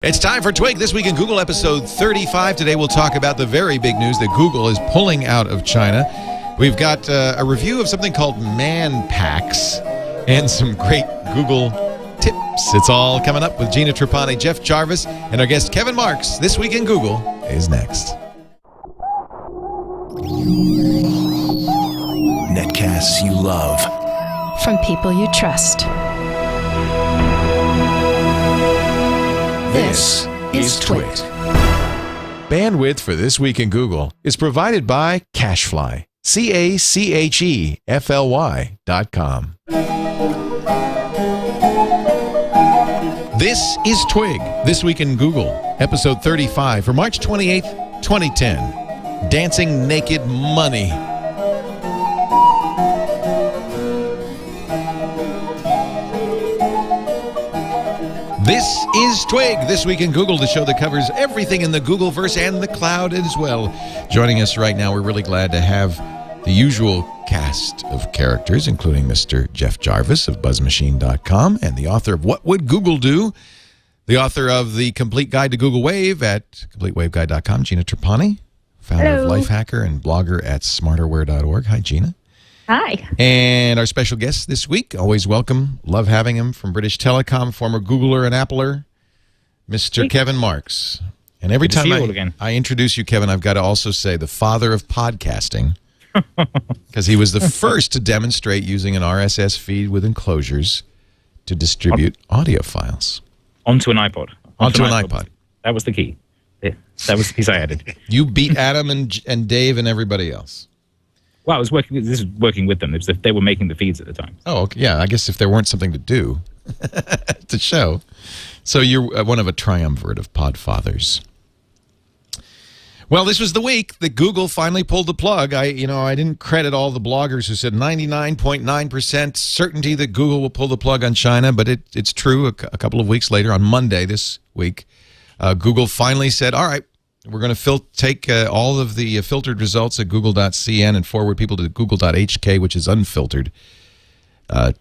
It's time for TWiG This Week in Google, episode 35. Today we'll talk about the very big news that Google is pulling out of China. We've got a review of something called man packs and some great Google tips. It's all coming up with Gina, Trapani, Jeff Jarvis, and our guest Kevin Marks. This Week in Google is next. Netcasts you love. From people you trust. This is TWiT. Bandwidth for This Week in Google is provided by Cachefly. Cachefly.com. This is TWiG, This Week in Google, episode 35 for March 28th, 2010. Dancing Naked Money. This is TWiG, This Week in Google, the show that covers everything in the Googleverse and the cloud as well. Joining us right now, we're really glad to have the usual cast of characters, including Mr. Jeff Jarvis of BuzzMachine.com and the author of What Would Google Do? The author of The Complete Guide to Google Wave at CompleteWaveGuide.com, Gina Trapani, founder of Lifehacker and blogger at smarterware.org. Hi, Gina. Hi. And our special guest this week, always welcome, love having him, from British Telecom, former Googler and Appler, Mr. Kevin Marks. And every time I introduce you, Kevin, I've got to also say the father of podcasting, because he was the first to demonstrate using an RSS feed with enclosures to distribute audio files. Onto an iPod. Onto an iPod. That was the key. Yeah, that was the piece I added. You beat Adam and Dave and everybody else. Well, I was working. This is working with them. They were making the feeds at the time. Oh, okay. Yeah. I guess if there weren't something to do to show, so you're one of a triumvirate of podfathers. Well, this was the week that Google finally pulled the plug. I didn't credit all the bloggers who said 99.9% certainty that Google will pull the plug on China, but it's true. A couple of weeks later, on Monday this week, Google finally said, "All right, we're going to take all of the filtered results at google.cn and forward people to google.hk, which is unfiltered."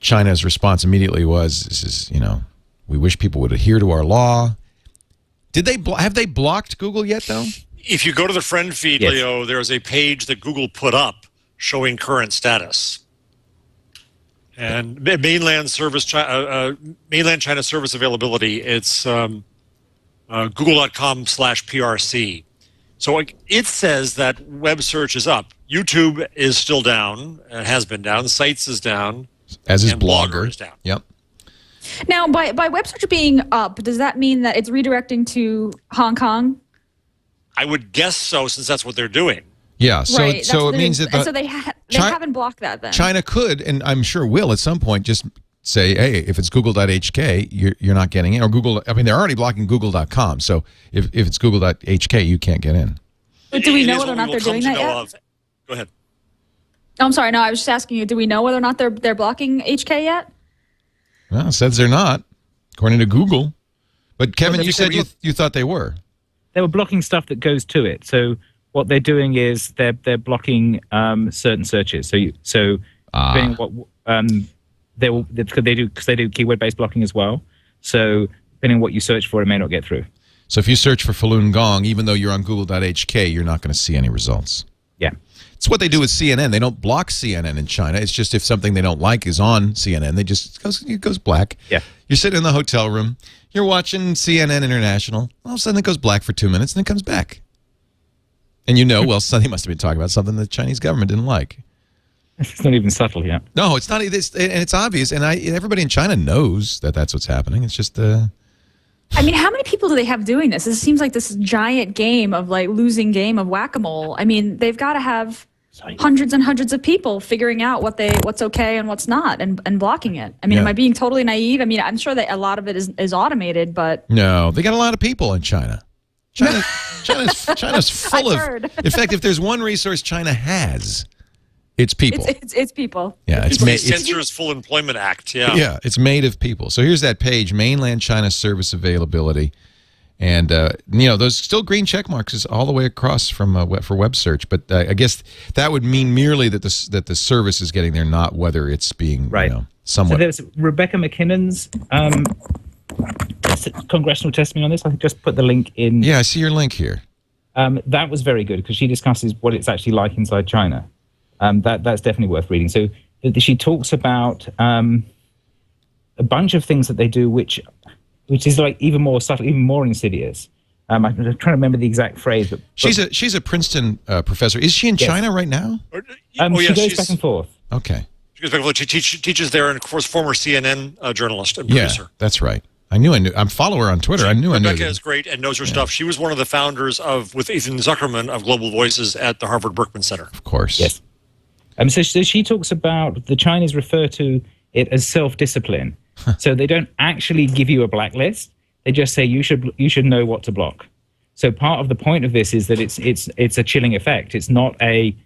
China's response immediately was, we wish people would adhere to our law. Have they blocked Google yet, though? If you go to the Friendfeed, yes, Leo, there's a page that Google put up showing current status. And mainland China service availability, it's google.com/PRC. So it says that web search is up. YouTube is still down, has been down. Sites is down. As is and Blogger. Is down. Yep. Now, by web search being up, does that mean that it's redirecting to Hong Kong? I would guess so, since that's what they're doing. Yeah, so it means that so they haven't blocked that then. China could, and I'm sure will at some point, just say, hey, if it's google.hk, you're not getting in. Or Google, I mean, they're already blocking google.com, so if it's google.hk, you can't get in. But do we know whether or not they're doing that yet? Go ahead. Oh, I'm sorry, no, I was just asking you, do we know whether or not they're blocking HK yet? Well, it says they're not, according to Google. But Kevin, you said you thought they were. They were blocking stuff that goes to it. So what they're doing is they're blocking certain searches. Depending what they do keyword-based blocking as well. So depending on what you search for, it may not get through. So if you search for Falun Gong, even though you're on google.hk, you're not going to see any results. Yeah. It's what they do with CNN. They don't block CNN in China. It's just if something they don't like is on CNN, it goes black. Yeah. You're sitting in the hotel room. You're watching CNN International. All of a sudden, it goes black for 2 minutes, and it comes back. And well, somebody must have been talking about something the Chinese government didn't like. It's not even subtle yet. No, it's not. And it's obvious. And everybody in China knows that that's what's happening. It's just... I mean, how many people do they have doing this? It seems like this giant game of losing game of whack-a-mole. I mean, they've got to have hundreds and hundreds of people figuring out what's okay and what's not, and blocking it. I mean, am I being totally naive? I mean, I'm sure that a lot of it is automated, but no, they got a lot of people in China. China's full of. In fact, if there's one resource China has, it's people. It's people. Yeah, it's the Censorship Full Employment Act. Yeah. Yeah, it's made of people. So here's that page: mainland China service availability. And, those still green check marks is all the way across from for web search. But I guess that would mean merely that the service is getting there, not whether it's being, somewhat. So there's Rebecca McKinnon's congressional testimony on this. I just put the link in. Yeah, I see your link here. That was very good because she discusses what it's actually like inside China. That's definitely worth reading. So she talks about a bunch of things that they do, which is like even more subtle, even more insidious. I'm trying to remember the exact phrase. But she's a Princeton professor. Is she in China right now? She goes back and forth. Okay. She goes back and forth. She teaches there, and of course, former CNN journalist and producer. Yeah, that's right. I knew. I'm follow her on Twitter. I knew. Rebecca is great and knows her stuff. She was one of the founders with Ethan Zuckerman of Global Voices at the Harvard Berkman Center. Of course. Yes. So she talks about the Chinese refer to it as self-discipline. So they don't actually give you a blacklist. They just say you should know what to block. So part of the point of this is that it's a chilling effect. It's not they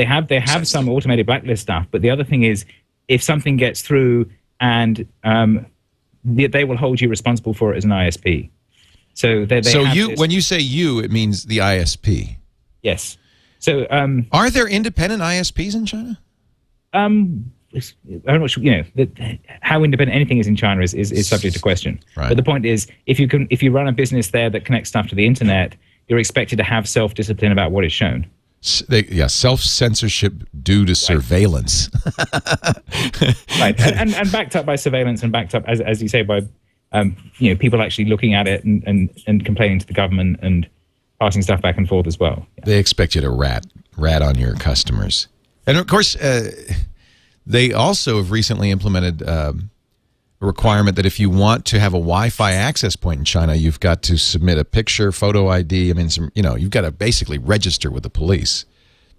have some automated blacklist stuff, but the other thing is if something gets through and they will hold you responsible for it as an ISP. So when you say you, it means the ISP. Yes. So are there independent ISPs in China? I'm not sure. How independent anything is in China is subject to question. Right. But the point is, if you run a business there that connects stuff to the internet, you're expected to have self-discipline about what is shown. Self-censorship due to surveillance. Right, and backed up by surveillance, and backed up, as you say, by people actually looking at it and complaining to the government and passing stuff back and forth as well. Yeah. They expect you to rat on your customers, and of course, they also have recently implemented a requirement that if you want to have a Wi-Fi access point in China, you've got to submit a picture, photo ID. I mean, you've got to basically register with the police.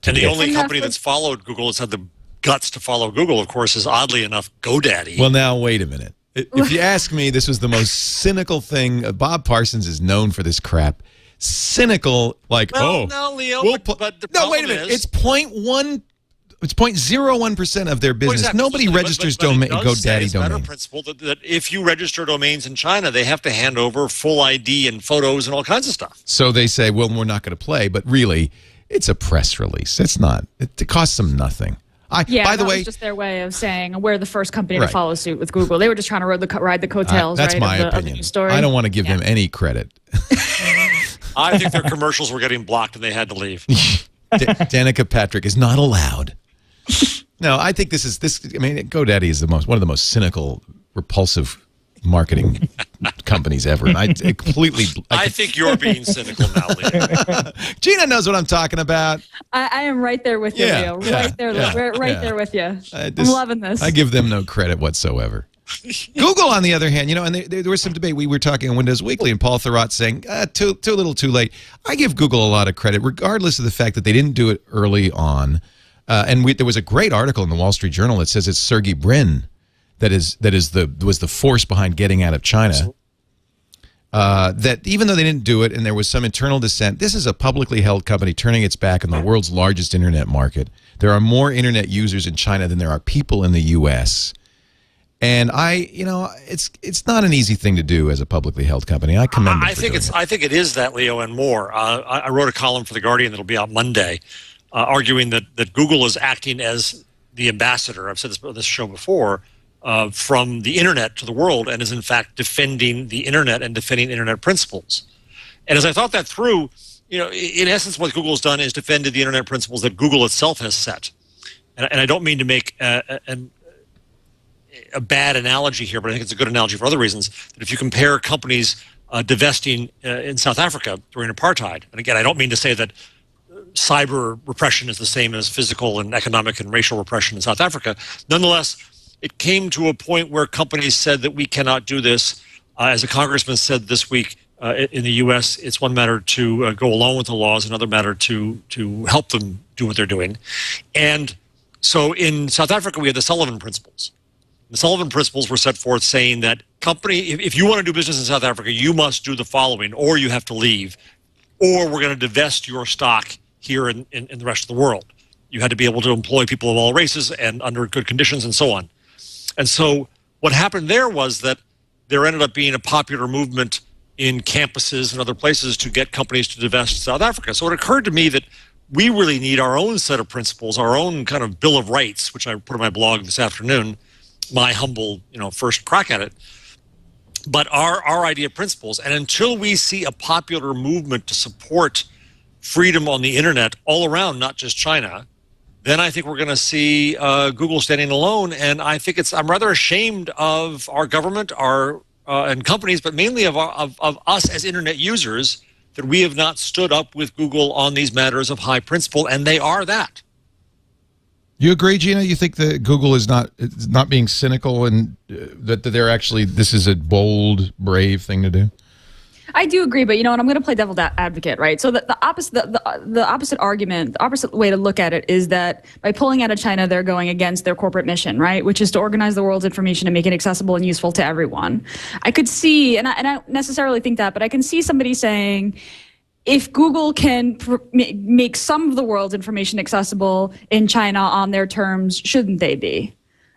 And the only company that's followed Google, has had the guts to follow Google, of course, is oddly enough GoDaddy. Well, now, wait a minute. If you ask me, this was the most cynical thing. Bob Parsons is known for this crap. Cynical, like, no, Leo, but the no, wait a minute. It's 0.01% of their business. Nobody registers GoDaddy domains. Principle that if you register domains in China, they have to hand over full ID and photos and all kinds of stuff. So they say, well, we're not going to play, but really, it's a press release. It's not. It costs them nothing. By the way, was just their way of saying we're the first company to follow suit with Google. They were just trying to ride the coattails. That's my opinion. I don't want to give them any credit. I think their commercials were getting blocked and they had to leave. Danica Patrick is not allowed. No, I think this. I mean, GoDaddy is one of the most cynical, repulsive marketing companies ever, and I completely. I think you're being cynical now, Leo. Gina knows what I'm talking about. I am right there with you, Leo. Right there with you. I'm loving this. I give them no credit whatsoever. Google, on the other hand, and there was some debate. We were talking on Windows Weekly, and Paul Thurrott saying, too little, too late. I give Google a lot of credit, regardless of the fact that they didn't do it early on. And there was a great article in the Wall Street Journal that says it's Sergey Brin that was the force behind getting out of China. That even though they didn't do it and there was some internal dissent, this is a publicly held company turning its back on the world's largest internet market. There are more internet users in China than there are people in the U.S. And it's not an easy thing to do as a publicly held company. I commend them. I think it is that, Leo, and more. I wrote a column for The Guardian that'll be out Monday, arguing that Google is acting as the ambassador. I've said this on this show before, from the internet to the world, and is in fact defending the internet and defending internet principles. And as I thought that through, in essence, what Google's done is defended the internet principles that Google itself has set. And I don't mean to make a bad analogy here, but I think it's a good analogy for other reasons. That if you compare companies divesting in South Africa during apartheid, and again, I don't mean to say that cyber repression is the same as physical and economic and racial repression in South Africa. Nonetheless, it came to a point where companies said that we cannot do this. As a congressman said this week in the U.S., it's one matter to go along with the laws, another matter to help them do what they're doing. And so in South Africa, we had the Sullivan Principles. The Sullivan Principles were set forth saying that if you want to do business in South Africa, you must do the following, or you have to leave, or we're going to divest your stock here in the rest of the world. You had to be able to employ people of all races and under good conditions and so on. And so what happened there was that there ended up being a popular movement in campuses and other places to get companies to divest South Africa. So it occurred to me that we really need our own set of principles, our own kind of Bill of Rights, which I put on my blog this afternoon, my humble, first crack at it, but our idea of principles. And until we see a popular movement to support freedom on the internet all around, not just China, then I think we're going to see Google standing alone. And I think I'm rather ashamed of our government, and companies, but mainly of us as internet users, that we have not stood up with Google on these matters of high principle, and they are that. You agree, Gina? You think that Google is not being cynical, and that they're actually, this is a bold, brave thing to do? I do agree, but you know what? I'm going to play devil's advocate, right? So the opposite argument, the opposite way to look at it is that by pulling out of China, they're going against their corporate mission, right? Which is to organize the world's information and make it accessible and useful to everyone. I could see, and I don't necessarily think that, but I can see somebody saying, if Google can make some of the world's information accessible in China on their terms, shouldn't they be?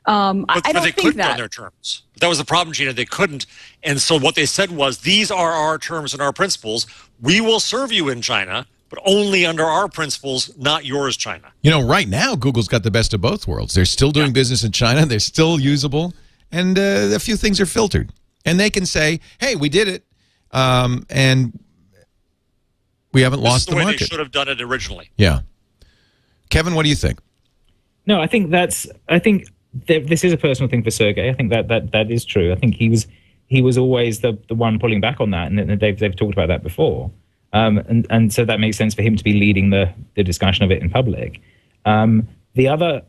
I don't they think couldn't that. On their terms. That was the problem, Gina. They couldn't. And so what they said was, these are our terms and our principles. We will serve you in China, but only under our principles, not yours, China. You know, right now, Google's got the best of both worlds. They're still doing business in China. They're still usable. And a few things are filtered. And they can say, hey, we did it. And we haven't lost the market. They should have done it originally. Yeah. Kevin, what do you think? No, I think this is a personal thing for Sergey. I think that is true. I think he was always the one pulling back on that, and they've talked about that before. And so that makes sense for him to be leading the discussion of it in public. The other,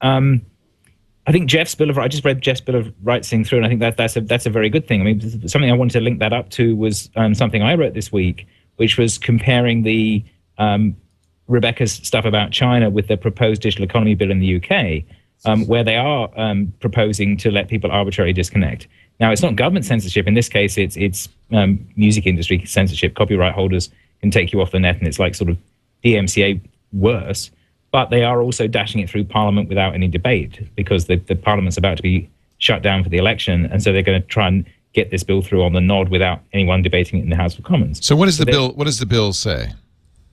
I think Jeff's Bill of Rights, I just read Jeff's Bill of Rights thing through, and I think that's a very good thing. I mean, something I wanted to link that up to was something I wrote this week, which was comparing the Rebecca's stuff about China with the proposed digital economy bill in the UK. Where they are proposing to let people arbitrarily disconnect. Now, it's not government censorship. In this case, it's music industry censorship. Copyright holders can take you off the net, and it's like sort of DMCA worse. But they are also dashing it through Parliament without any debate, because the Parliament's about to be shut down for the election, and so they're going to try and get this bill through on the nod without anyone debating it in the House of Commons. So what does the bill? What does the bill say?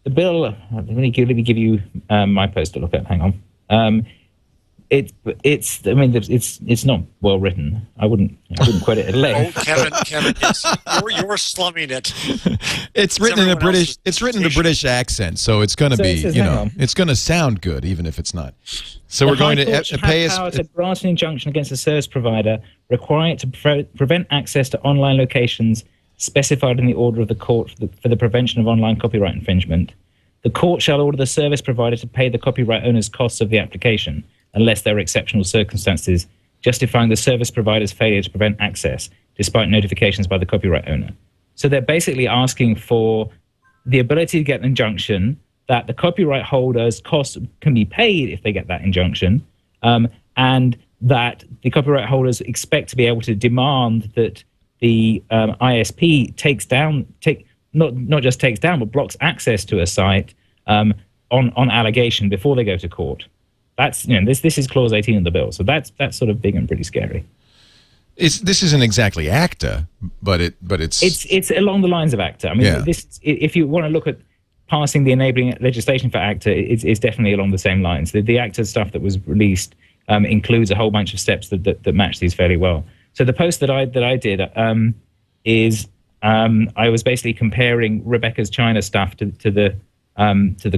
The bill. Let me give you my post to look at. Hang on. It's not well written. I wouldn't quote it at length. Oh, Kevin, you're slumming it. It's written in a British. It's written in a British accent, so it's going to be, it's going to sound good, even if it's not. So we're going to pay us. Power to grant an injunction against a service provider, requiring it to prevent access to online locations specified in the order of the court for the prevention of online copyright infringement. The court shall order the service provider to pay the copyright owner's costs of the application, unless there are exceptional circumstances justifying the service provider's failure to prevent access, despite notifications by the copyright owner. So they're basically asking for the ability to get an injunction, that the copyright holder's costs can be paid if they get that injunction, and that the copyright holders expect to be able to demand that the ISP not just takes down, but blocks access to a site on allegation before they go to court. That's, this is clause 18 of the bill, so that's sort of big and pretty scary. This isn't exactly ACTA, but it's along the lines of ACTA. I mean, if you want to look at passing the enabling legislation for ACTA, it's definitely along the same lines. The ACTA stuff that was released includes a whole bunch of steps that match these fairly well. So the post that I did is I was basically comparing Rebecca's China stuff to the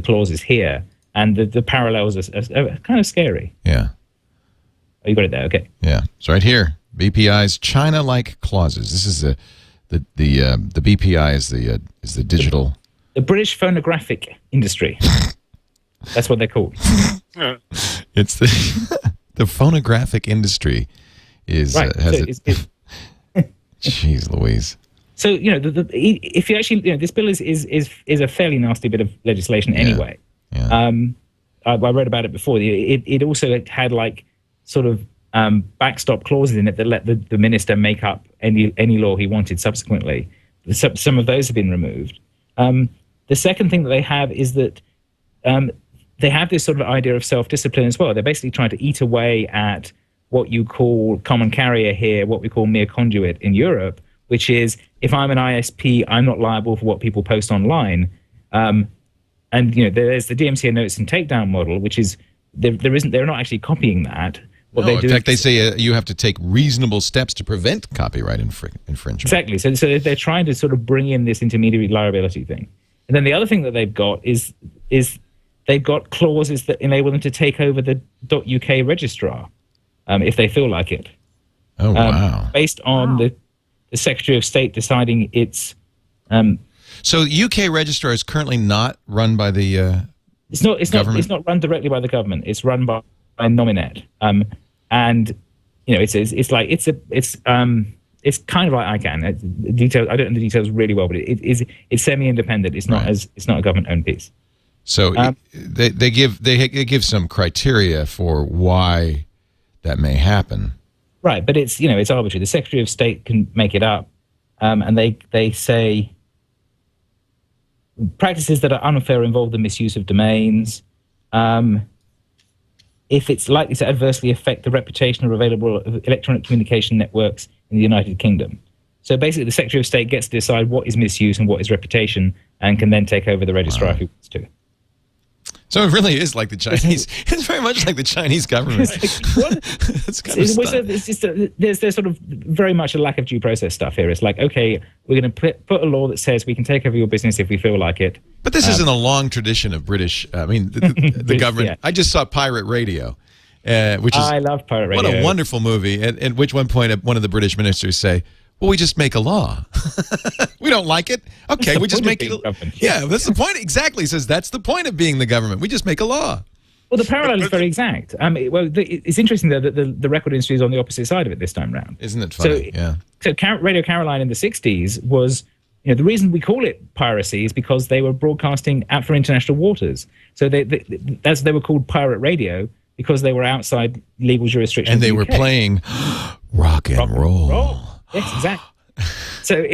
clauses here. And the parallels are kind of scary. Yeah. Oh, you got it there. Okay. Yeah, it's right here. BPI's China-like clauses. This is the BPI is the digital. The British phonographic industry. That's what they're called. It's the phonographic industry is right. Jeez Louise. So if you actually this bill is a fairly nasty bit of legislation anyway. Yeah. I read about it before. It also had like sort of backstop clauses in it that let the minister make up any law he wanted subsequently. Some of those have been removed. The second thing that they have is that they have this sort of idea of self-discipline as well. They're basically trying to eat away at what you call common carrier here, what we call mere conduit in Europe, which is if I'm an ISP, I'm not liable for what people post online. And there's the DMCA notice and takedown model, which is they're not actually copying that, What in fact, they say you have to take reasonable steps to prevent copyright infringement. Exactly. So they're trying to sort of bring in this intermediary liability thing. And then the other thing that they've got is they've got clauses that enable them to take over the .uk registrar if they feel like it. Oh, wow. Based on the Secretary of State deciding it's... so UK registrar is currently not run by the government? It's not run directly by the government. It's run by Nominet. And, you know, it's kind of like ICANN. Details, I don't know the details really well, but it's semi-independent. It's not a government-owned piece. So they give some criteria for why that may happen. Right, but it's arbitrary. The Secretary of State can make it up, and they say practices that are unfair involve the misuse of domains. If it's likely to adversely affect the reputation of available electronic communication networks in the United Kingdom. So basically, the Secretary of State gets to decide what is misuse and what is reputation, and can then take over the registrar if he wants to. So it really is like the Chinese. It's very much like the Chinese government. It's kind of there's sort of very much a lack of due process stuff here. It's like, okay, we're going to put a law that says we can take over your business if we feel like it. But this isn't a long tradition of British. I mean, the government. Yeah. I just saw Pirate Radio, which is I love Pirate Radio. What a wonderful movie. At which one point, one of the British ministers say, "Well, we just make a law. We don't like it. Okay, we just make it." Yeah, that's the point. Exactly. He says that's the point of being the government. We just make a law. Well, the parallel is very exact. It's interesting though that the record industry is on the opposite side of it this time round. Isn't it funny? So Radio Caroline in the 60s was, the reason we call it piracy is because they were broadcasting out for international waters. So they were called pirate radio because they were outside legal jurisdiction. And they were playing rock and roll. Yes, exactly. So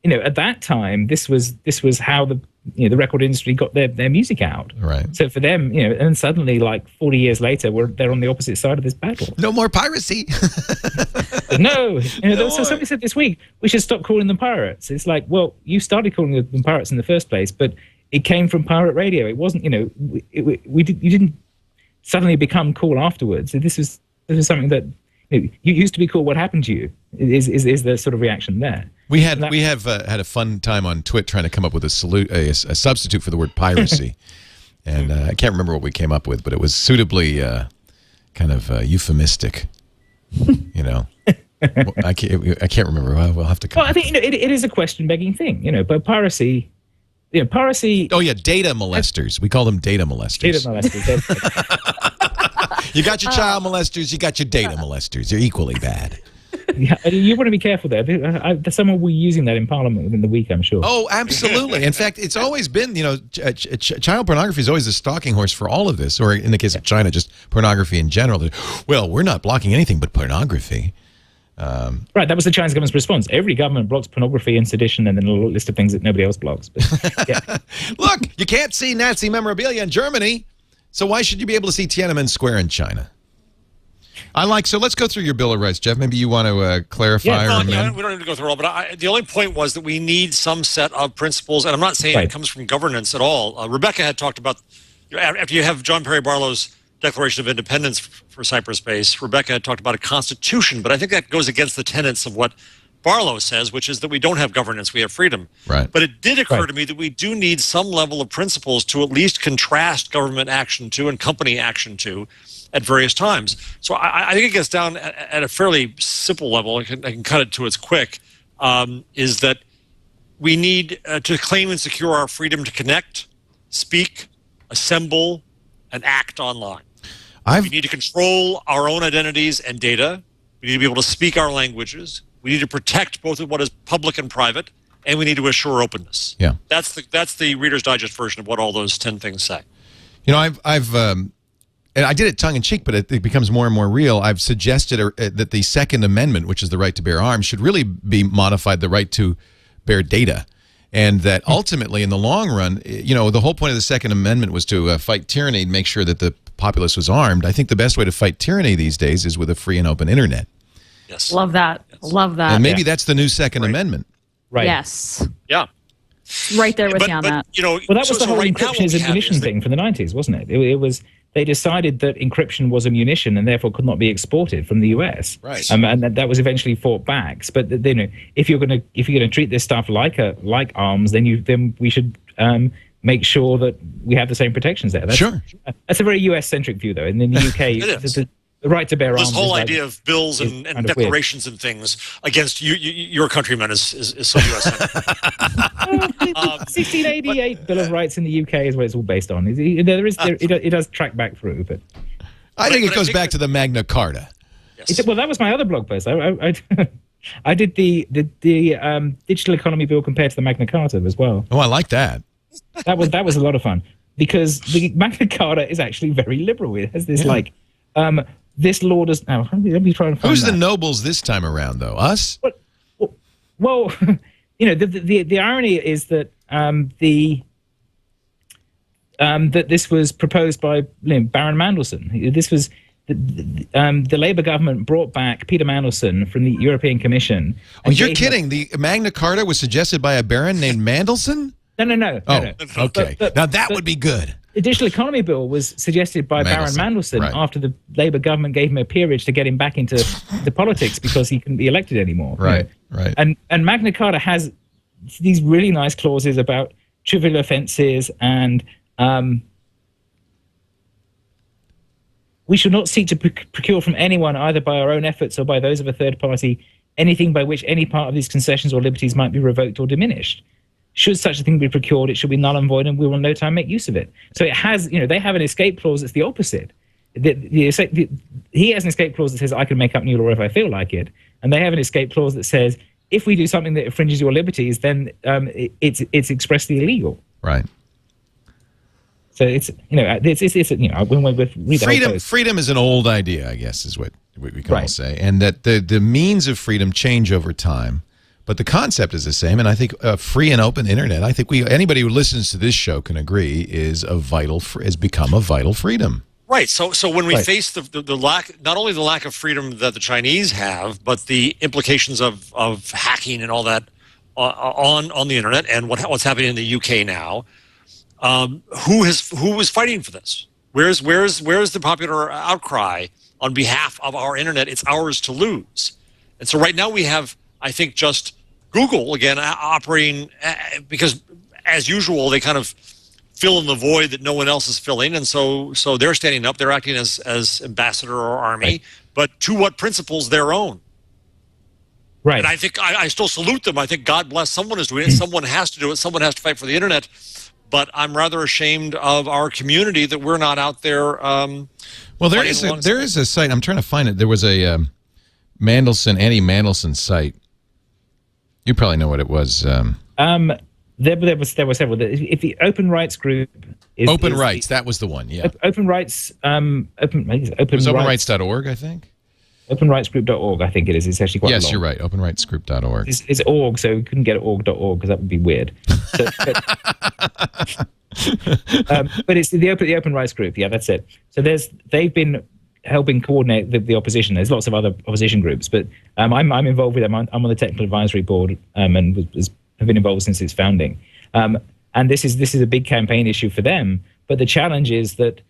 at that time, this was how the record industry got their music out. Right. So for them, and suddenly, like 40 years later, they're on the opposite side of this battle. No more piracy. No. So somebody said this week, we should stop calling them pirates. It's like, well, you started calling them pirates in the first place, but it came from pirate radio. It wasn't, you didn't suddenly become cool afterwards. This was something that you used to be cool. What happened to you? Is the sort of reaction there? We have had a fun time on TWiT trying to come up with a substitute for the word piracy, and I can't remember what we came up with, but it was suitably kind of euphemistic. I can't remember. We'll have to come. Well, I think it is a question-begging thing. But piracy. Piracy. Oh yeah, data molesters. We call them data molesters. Data molesters. You got your child molesters. You got your data molesters. They're equally bad. Yeah, you want to be careful there. Someone will be using that in Parliament within the week, I'm sure. Oh, absolutely. In fact, it's always been, child pornography is always a stalking horse for all of this, or in the case of China, just pornography in general. Well, we're not blocking anything but pornography. Right, that was the Chinese government's response. Every government blocks pornography and sedition and then a list of things that nobody else blocks. But, yeah. Look, you can't see Nazi memorabilia in Germany, so why should you be able to see Tiananmen Square in China? So let's go through your Bill of Rights, Jeff. Maybe you want to clarify or amend. We don't need to go through all, but the only point was that we need some set of principles, and I'm not saying it comes from governance at all. Rebecca had talked about, after you have John Perry Barlow's Declaration of Independence for cyberspace, Rebecca had talked about a constitution, but I think that goes against the tenets of what Barlow says, which is that we don't have governance, we have freedom. Right. But it did occur to me that we do need some level of principles to at least contrast government action to and company action to at various times. So I think it gets down at a fairly simple level. I can cut it to its quick, is that we need to claim and secure our freedom to connect, speak, assemble, and act online. We need to control our own identities and data. We need to be able to speak our languages. We need to protect both of what is public and private, and we need to assure openness. Yeah, that's the Reader's Digest version of what all those 10 things say. And I did it tongue-in-cheek, but it becomes more and more real. I've suggested that the Second Amendment, which is the right to bear arms, should really be modified the right to bear data. And that ultimately, in the long run, the whole point of the Second Amendment was to fight tyranny and make sure that the populace was armed. I think the best way to fight tyranny these days is with a free and open internet. Yes. Love that. Yes. Love that. And maybe that's the new Second Amendment. Right. Yes. Yeah. Right there with you on that. You know, well, that was the whole right encryption is a munition thing from the 90s, wasn't it? It was they decided that encryption was a munition and therefore could not be exported from the US. Right. And that was eventually fought back. But you know, if you're going to treat this stuff like arms, then we should make sure that we have the same protections there. Sure. That's a very US-centric view, though. And in the UK, the right to bear arms. This whole idea of bills and declarations and things against your countrymen is so US-centric. 1688 Bill of Rights in the UK is what it's all based on. It does track back through, but I think it goes back to the Magna Carta. Yes. Well, that was my other blog post. I did the digital economy bill compared to the Magna Carta as well. Oh, I like that. That was a lot of fun because the Magna Carta is actually very liberal. It has this this law does now. Let me try and find Who's the nobles this time around, though? Us? Well, you know, the irony is that that this was proposed by Baron Mandelson. This was the Labour government brought back Peter Mandelson from the European Commission. Oh, you're kidding! The Magna Carta was suggested by a baron named Mandelson? No. Oh, okay. Now that would be good. The Digital Economy Bill was suggested by Baron Mandelson after the Labour government gave him a peerage to get him back into politics because he couldn't be elected anymore. Right. And Magna Carta has these really nice clauses about trivial offences and we should not seek to procure from anyone, either by our own efforts or by those of a third party, anything by which any part of these concessions or liberties might be revoked or diminished. Should such a thing be procured, it should be null and void, and we will in no time make use of it. So it has, they have an escape clause that's the opposite. He has an escape clause that says, I can make up new law if I feel like it. And they have an escape clause that says, if we do something that infringes your liberties, then it's expressly illegal. Right. So it's when we read freedom is an old idea, I guess, is what we can all say, and that the means of freedom change over time. But the concept is the same, and I think a free and open internet, I think anybody who listens to this show can agree, has become a vital freedom. Right. So when we face the lack, not only the lack of freedom that the Chinese have, but the implications of hacking and all that on the internet, and what's happening in the UK now, who is fighting for this? Where's the popular outcry on behalf of our internet? It's ours to lose. And so right now we have, I think, just Google, again, operating because, as usual, they kind of fill in the void that no one else is filling. And so they're standing up. They're acting as ambassador or army, but to what principles? Their own. Right. And I think I still salute them. I think God bless someone is doing it. Someone has to do it. Someone has to fight for the internet. But I'm rather ashamed of our community that we're not out there. Well, there is a site. I'm trying to find it. There was a anti-Mandelson site. You probably know what it was. There were several. If the Open Rights Group is Open Rights, that was the one. Yeah. Open Rights. It was openrights.org, I think. Openrightsgroup.org, I think it is. It's actually quite long. Yes, you're right. Openrightsgroup.org. It's org, so we couldn't get it org.org because that would be weird. But it's the Open Rights Group. Yeah, that's it. So they've been helping coordinate the opposition. There's lots of other opposition groups, but I'm involved with them. I'm on the technical advisory board and have been involved since its founding. And this is a big campaign issue for them. But the challenge is that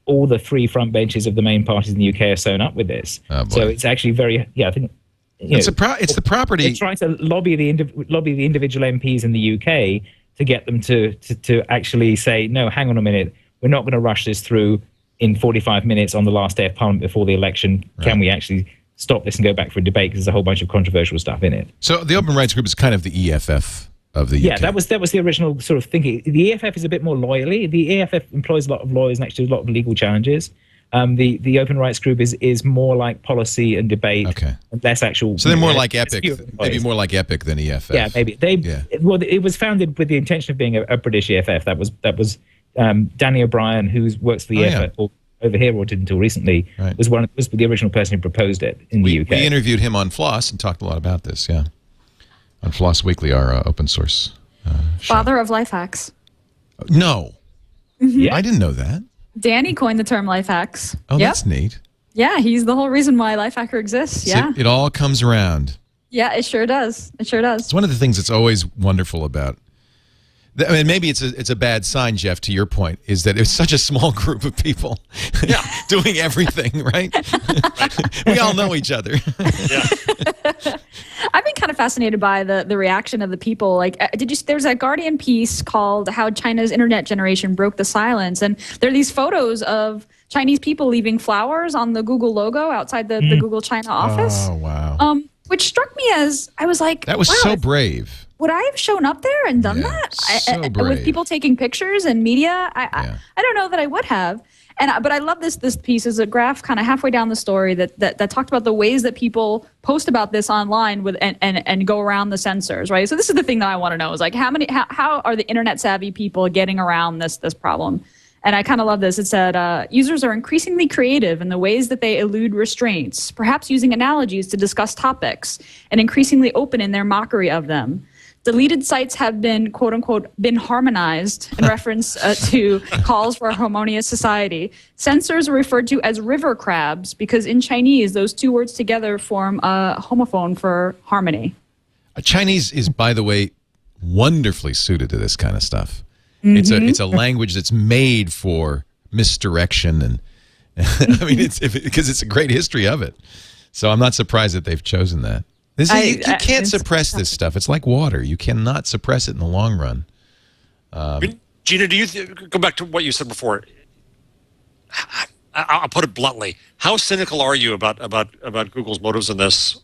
all the three front benches of the main parties in the UK are sewn up with this. So it's actually very, I think, it's the property. They're trying to lobby the individual MPs in the UK to get them to actually say, no, hang on a minute, we're not going to rush this through in 45 minutes on the last day of Parliament before the election. Right. Can we actually stop this and go back for a debate? Because there's a whole bunch of controversial stuff in it. So the Open Rights Group is kind of the EFF of the UK. Yeah, that was the original sort of thinking. The EFF is a bit more lawyerly. The EFF employs a lot of lawyers and actually a lot of legal challenges. The Open Rights Group is more like policy and debate, and less actual. So they're more like Epic, maybe more like Epic than EFF. Yeah, maybe Well, it was founded with the intention of being a British EFF. That was Danny O'Brien, who works for the EFF over here, or did until recently, was the original person who proposed it in the UK. We interviewed him on Floss and talked a lot about this. Yeah, on Floss Weekly, our open source show. Father of life hacks. No, yeah. I didn't know that. Danny coined the term life hacks. Oh, that's neat. Yeah, he's the whole reason why Lifehacker exists. Yeah. It all comes around. Yeah, it sure does. It sure does. It's one of the things that's always wonderful about I mean, maybe it's a bad sign, Jeff, to your point, is that it's such a small group of people doing everything, right? We all know each other. I've been kind of fascinated by the reaction of the people. Like, there's a Guardian piece called "How China's Internet Generation Broke the Silence," and there are these photos of Chinese people leaving flowers on the Google logo outside the Google China office. Oh, wow. Which struck me as, I was like, that was wow, so brave. Would I have shown up there and done that? So brave. With people taking pictures and media? I don't know that I would have. But I love this piece. Is a graph kind of halfway down the story that talked about the ways that people post about this online with and go around the censors, right? So this is the thing that I want to know is like how are the internet savvy people getting around this problem? And I kind of love this. It said, users are increasingly creative in the ways that they elude restraints, perhaps using analogies to discuss topics, and increasingly open in their mockery of them. Deleted sites have been, quote unquote, been harmonized in reference to calls for a harmonious society. Censors are referred to as river crabs because in Chinese, those two words together form a homophone for harmony. Chinese is, by the way, wonderfully suited to this kind of stuff. Mm-hmm. It's a language that's made for misdirection, and I mean because it's a great history of it. So I'm not surprised that they've chosen that. You can't suppress this stuff. It's like water. You cannot suppress it in the long run. Gina, do you go back to what you said before? I'll put it bluntly. How cynical are you about Google's motives in this?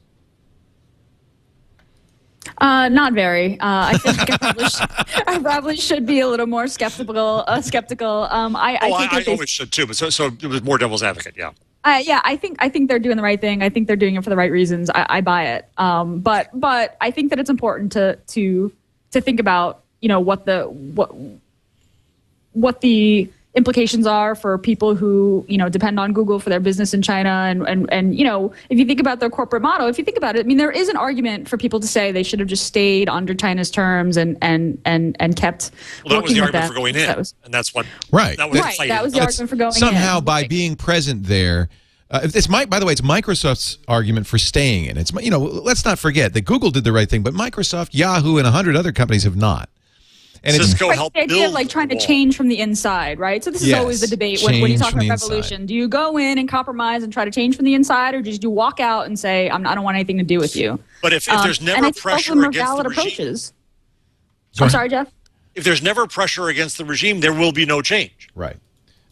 Not very. I think I probably should be a little more skeptical. I think I always should too. But so it was more devil's advocate. Yeah. I think they're doing the right thing. I think they're doing it for the right reasons. I buy it. But I think that it's important to think about what the implications are for people who depend on Google for their business in China and if you think about their corporate model, if you think about it, I mean there is an argument for people to say they should have just stayed under China's terms and kept. Well, that was the argument for going in, and that's what right. That was that was the argument for going in. Somehow by being present there. By the way, it's Microsoft's argument for staying in. It's let's not forget that Google did the right thing, but Microsoft, Yahoo, and 100 other companies have not. And Cisco helped the idea of like trying to change from the inside, right? So this is always the debate when you talk about revolution. Do you go in and compromise and try to change from the inside, or just you walk out and say, I don't want anything to do with you? But if there's never pressure against the regime, I'm sorry, Jeff. If there's never pressure against the regime, there will be no change. Right.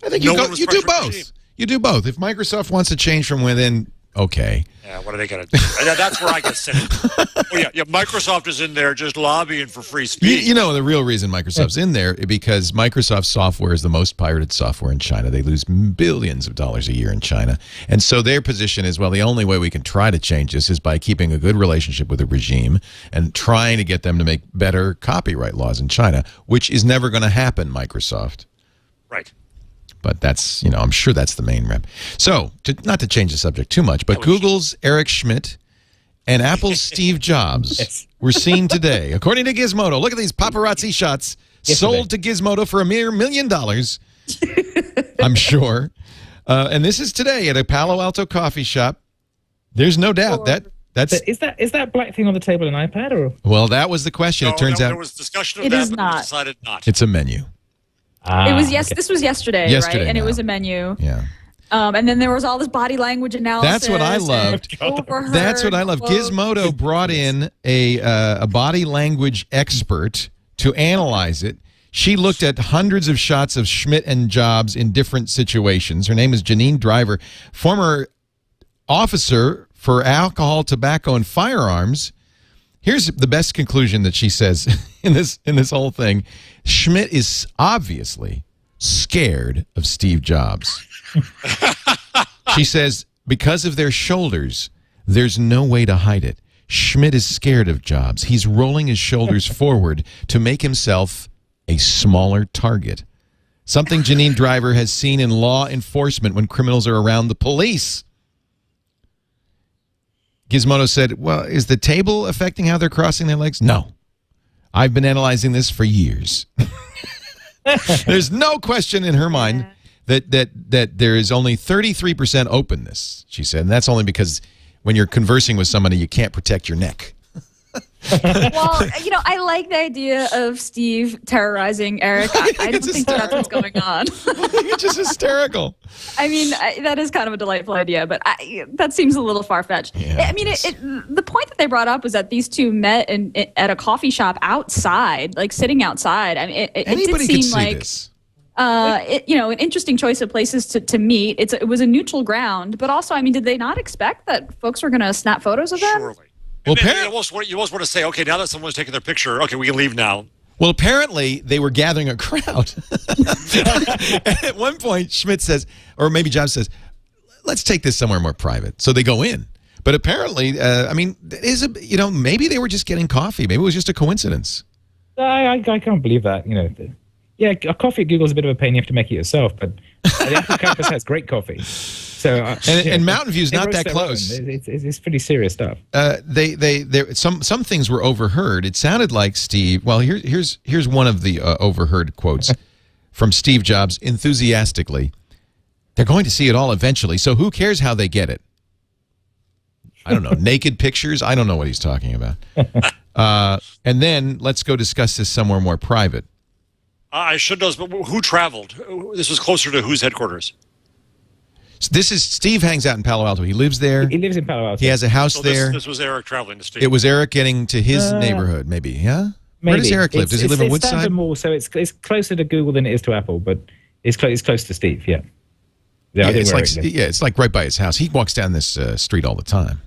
I think you do both. You do both. If Microsoft wants to change from within, okay. Yeah, what are they going to do? That's where I get cynical. Microsoft is in there just lobbying for free speech. The real reason Microsoft's in there is because Microsoft software is the most pirated software in China. They lose billions of dollars a year in China. And so their position is, well, the only way we can try to change this is by keeping a good relationship with the regime and trying to get them to make better copyright laws in China, which is never going to happen, Microsoft. Right. But that's, I'm sure that's the main rep. So, not to change the subject too much, but Google's Eric Schmidt and Apple's Steve Jobs were seen today. According to Gizmodo, look at these paparazzi shots sold to Gizmodo for a mere $1 million, I'm sure. And this is today at a Palo Alto coffee shop. There's no doubt that's... Is that black thing on the table an iPad? Or? Well, that was the question. No, it turns out... There was discussion of that, but it was decided not. It's a menu. It was This was yesterday, right? And it was a menu. Yeah. And then there was all this body language analysis. That's what I loved. That's what I loved. Gizmodo brought in a body language expert to analyze it. She looked at hundreds of shots of Schmidt and Jobs in different situations. Her name is Janine Driver, former officer for alcohol, tobacco, and firearms. Here's the best conclusion that she says in this whole thing. Schmidt is obviously scared of Steve Jobs. She says, because of their shoulders, there's no way to hide it. Schmidt is scared of Jobs. He's rolling his shoulders forward to make himself a smaller target. Something Janine Driver has seen in law enforcement when criminals are around the police. Gizmodo said, well, is the table affecting how they're crossing their legs? No. I've been analyzing this for years. There's no question in her mind that there is only 33% openness, she said. And that's only because when you're conversing with somebody, you can't protect your neck. Well, I like the idea of Steve terrorizing Eric. I don't think that's what's going on. It's just hysterical. I mean, that is kind of a delightful idea, but that seems a little far-fetched. Yeah, I mean, the point that they brought up was that these two met at a coffee shop outside, like sitting outside. I mean, it Anybody did could seem see like this. an interesting choice of places to meet. It was a neutral ground, but also, I mean, did they not expect that folks were going to snap photos of them? Surely. Well, You almost want to say, okay, now that someone's taking their picture, okay, we can leave now. Well, apparently they were gathering a crowd. At one point, Schmidt says, or maybe Jobs says, let's take this somewhere more private. So they go in. But apparently, I mean, maybe they were just getting coffee. Maybe it was just a coincidence. I can't believe that. Yeah, a coffee at Google's a bit of a pain. You have to make it yourself. But the Apple campus has great coffee. So and Mountain View's not that close. It's pretty serious stuff. Some things were overheard. It sounded like Steve. Well, here's one of the overheard quotes from Steve Jobs enthusiastically. They're going to see it all eventually. So who cares how they get it? I don't know. Naked pictures. I don't know what he's talking about. And then let's go discuss this somewhere more private. I should know, but who traveled? This was closer to whose headquarters? This is Steve hangs out in Palo Alto. He lives there. He lives in Palo Alto. He has a house So there. This was Eric traveling to Steve. It was Eric getting to his neighborhood, maybe. Yeah. Maybe. Where does Eric live? Does he live in It's Woodside? Mall, so it's closer to Google than it is to Apple, but it's close to Steve. Yeah. Yeah, it's like right by his house. He walks down this street all the time.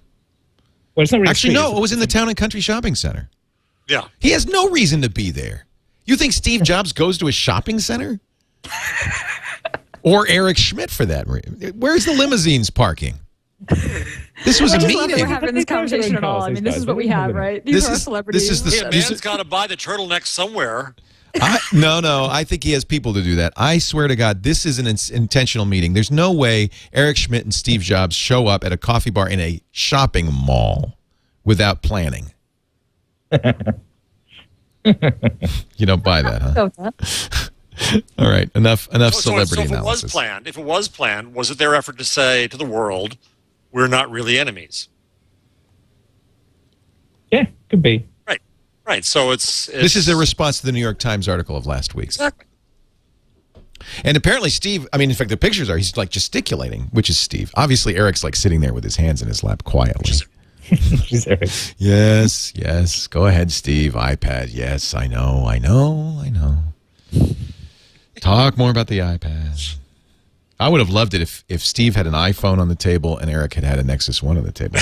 Well, it's not really Actually, no, it was in the Town and Country Shopping Center. Yeah. He has no reason to be there. You think Steve Jobs goes to a shopping center? Or Eric Schmidt for that reason? Where's the limousines parking? This was a I just love that meeting. we're having this conversation at all. I mean, this is what we have, right? These are our celebrities. Man's got to buy the turtleneck somewhere. No, I think he has people to do that. I swear to God, this is an intentional meeting. There's no way Eric Schmidt and Steve Jobs show up at a coffee bar in a shopping mall without planning. You don't buy that, huh? All right, enough celebrity analysis. If it was planned, was it their effort to say to the world, we're not really enemies? Yeah, could be. Right. So it's this is a response to the New York Times article of last week. Exactly. And apparently Steve, I mean, in fact, the pictures are, he's like gesticulating, which is Steve. Obviously, Eric's like sitting there with his hands in his lap quietly. Yes. Go ahead, Steve. iPad. Yes, I know. Talk more about the iPad. I would have loved it if Steve had an iPhone on the table and Eric had a Nexus 1 on the table.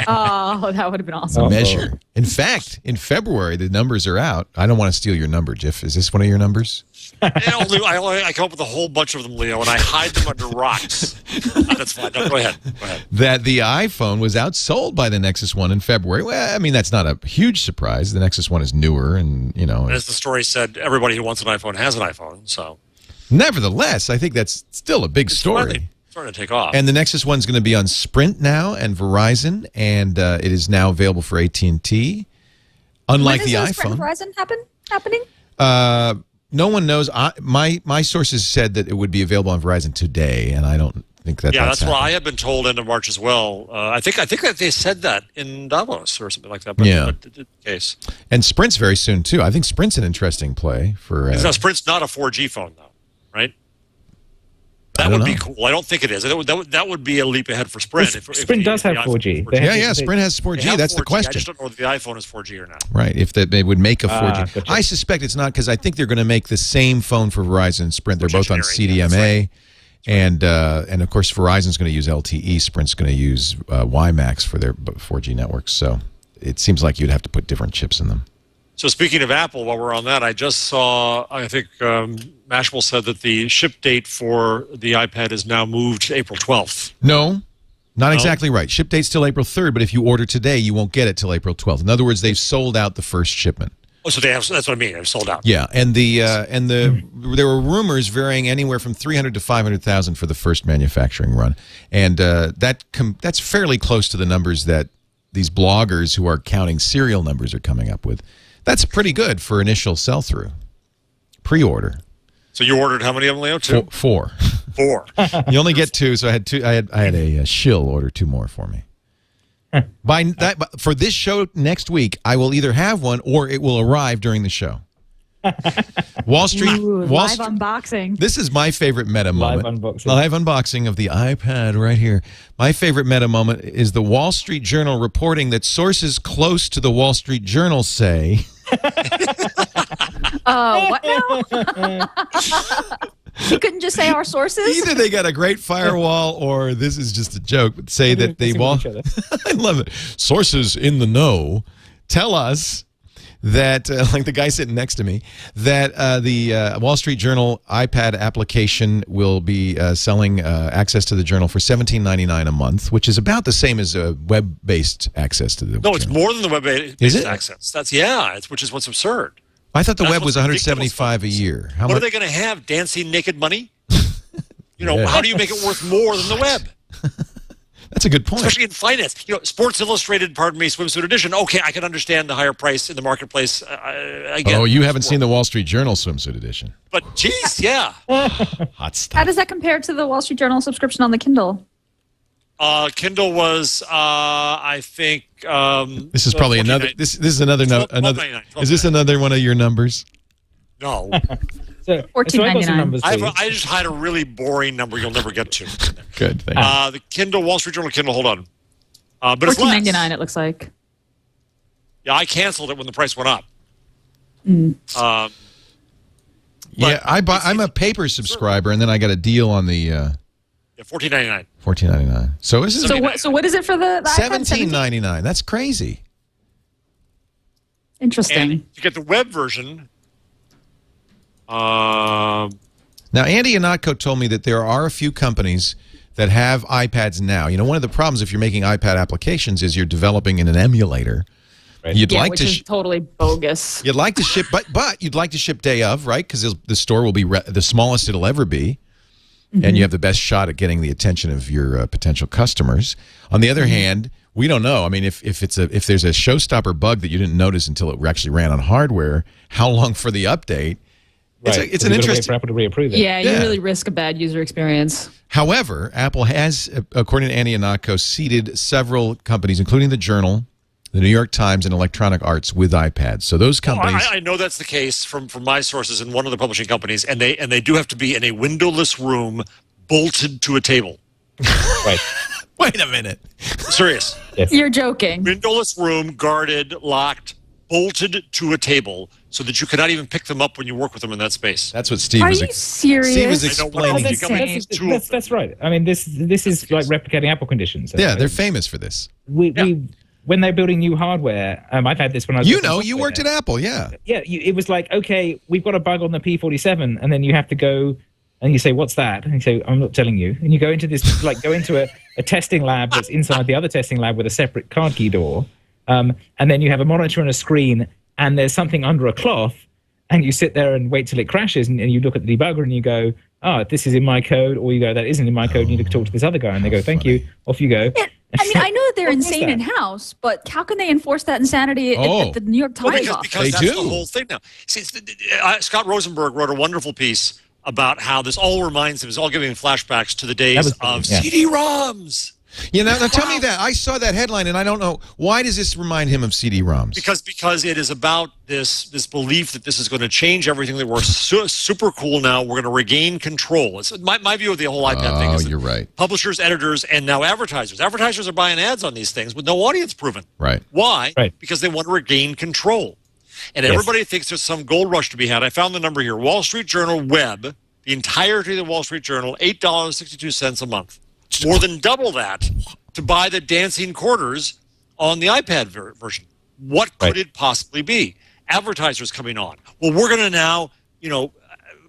Oh, that would have been awesome. Measure. In fact, in February, the numbers are out. I don't want to steal your number, Jeff. Is this one of your numbers? I come up with a whole bunch of them, Leo, and I hide them under rocks. That's fine. No, go ahead. That the iPhone was outsold by the Nexus 1 in February. Well, I mean, that's not a huge surprise. The Nexus 1 is newer, and as the story said, everybody who wants an iPhone has an iPhone. So, nevertheless, I think that's still a big story. It's starting to take off. And the Nexus 1 is going to be on Sprint now and Verizon, and it is now available for AT&T. Unlike the iPhone. Sprint and Verizon happening? No one knows. My sources said that it would be available on Verizon today, and I don't think that. Yeah, that's what I have been told end of March as well. I think that they said that in Davos or something like that. But, yeah, but the case. And Sprint's very soon too. I think Sprint's an interesting play for. Sprint's not a 4G phone though, right? That would be cool. I don't think it is. That would be a leap ahead for Sprint. Sprint does have 4G. Sprint has 4G. That's the question. I just don't know if the iPhone is 4G or not. Right. If they would make a 4G. Gotcha. I suspect it's not because I think they're going to make the same phone for Verizon and Sprint. They're both on CDMA. And of course, Verizon's going to use LTE. Sprint's going to use WiMAX for their 4G networks. So it seems like you'd have to put different chips in them. So speaking of Apple, while we're on that, I just saw, I think Mashable said that the ship date for the iPad is now moved to April 12th. No, not exactly right. Ship date's till April 3rd, but if you order today, you won't get it till April 12th. In other words, they've sold out the first shipment. Oh, so they have, that's what I mean. They've sold out. Yeah, and there were rumors varying anywhere from 300 to 500,000 for the first manufacturing run, and that's fairly close to the numbers that these bloggers who are counting serial numbers are coming up with. That's pretty good for initial sell-through, pre-order. So you ordered how many of them, Leo? Two? Four. Four. You only get two, so I had two. I had a shill order two more for me. For this show next week, I will either have one or it will arrive during the show. Wall Street. Live unboxing. This is my favorite meta moment. Unboxing. Live unboxing of the iPad right here. My favorite meta moment is the Wall Street Journal reporting that sources close to the Wall Street Journal say. What now? You couldn't just say our sources? Either they got a great firewall or this is just a joke, but say that they I love it. Sources in the know tell us that, like the guy sitting next to me, that the Wall Street Journal iPad application will be selling access to the journal for $17.99 a month, which is about the same as web-based access to the journal. No, it's more than the web-based access. Which is what's absurd. I thought the web was $175 a year. What are they going to have? Dancing naked money? How do you make it worth more than the web? That's a good point. Especially in finance. Sports Illustrated, swimsuit edition. Okay, I can understand the higher price in the marketplace. Oh, you haven't seen the Wall Street Journal swimsuit edition. But, geez, yeah. Hot stuff. How does that compare to the Wall Street Journal subscription on the Kindle? Kindle was, I think. This is probably another. This is another. Is this another one of your numbers? No. So $14.99. I just had a really boring number you'll never get to. Good. Thank you. The Kindle, Wall Street Journal Kindle. Hold on. But it's $14.99. It looks like. Yeah, I canceled it when the price went up. Yeah, I'm a paper subscriber, and then I got a deal on the. $14.99. $14.99. So is it? So what is it for the iPad? $17.99. That's crazy. Interesting. And to get the web version. Now, Andy Ihnatko told me that there are a few companies that have iPads now. One of the problems if you're making iPad applications is you're developing in an emulator. Right. Which is totally bogus. You'd like to ship, but you'd like to ship day of, right? Because the store will be the smallest it'll ever be, and you have the best shot at getting the attention of your potential customers. On the other hand, we don't know. I mean, if there's a showstopper bug that you didn't notice until it actually ran on hardware, how long for the update? Right. It's an interesting. For Apple to reapprove it. Yeah, you really risk a bad user experience. However, Apple has, according to Andy Ihnatko, seeded several companies, including the Journal, the New York Times, and Electronic Arts, with iPads. So those companies. I know that's the case from my sources in one of the publishing companies, and they do have to be in a windowless room, bolted to a table. Right. Wait a minute. Serious. Yes. You're joking. Windowless room, guarded, locked, bolted to a table, so that you cannot even pick them up when you work with them in that space. That's what Steve Are was. you serious? Steve was explaining. That's right. I mean, this is like replicating Apple conditions. Yeah, they're famous for this. When they're building new hardware, I've had this when I was. You worked at Apple, yeah. Yeah, it was like, okay, we've got a bug on the P47, and then you have to go and you say, "What's that?" And you say, "I'm not telling you." And you go into this, go into a testing lab that's inside the other testing lab with a separate card key door. And then you have a monitor and a screen, and there's something under a cloth, and you sit there and wait till it crashes, and you look at the debugger and you go, "Oh, this is in my code," or you go, "That isn't in my code." And you need to talk to this other guy, and they go, "Thank you." Off you go. Yeah, I mean, I know that they're insane in-house, but how can they enforce that insanity at the New York Times office? Because that's the whole thing now. See, Scott Rosenberg wrote a wonderful piece about how this all reminds him, is all giving flashbacks to the days of CD-ROMs. Now tell me that. I saw that headline, and I don't know. Why does this remind him of CD-ROMs? Because it is about this belief that this is going to change everything, that we're super cool now. We're going to regain control. It's my view of the whole iPad thing. Is you're right. Publishers, editors, and now advertisers. Advertisers are buying ads on these things with no audience proven. Right. Why? Right. Because they want to regain control. And everybody thinks there's some gold rush to be had. I found the number here. Wall Street Journal web, the entirety of the Wall Street Journal, $8.62 a month. More than double that to buy the dancing quarters on the iPad version. What could it possibly be? Advertisers coming on. Well, we're going to now,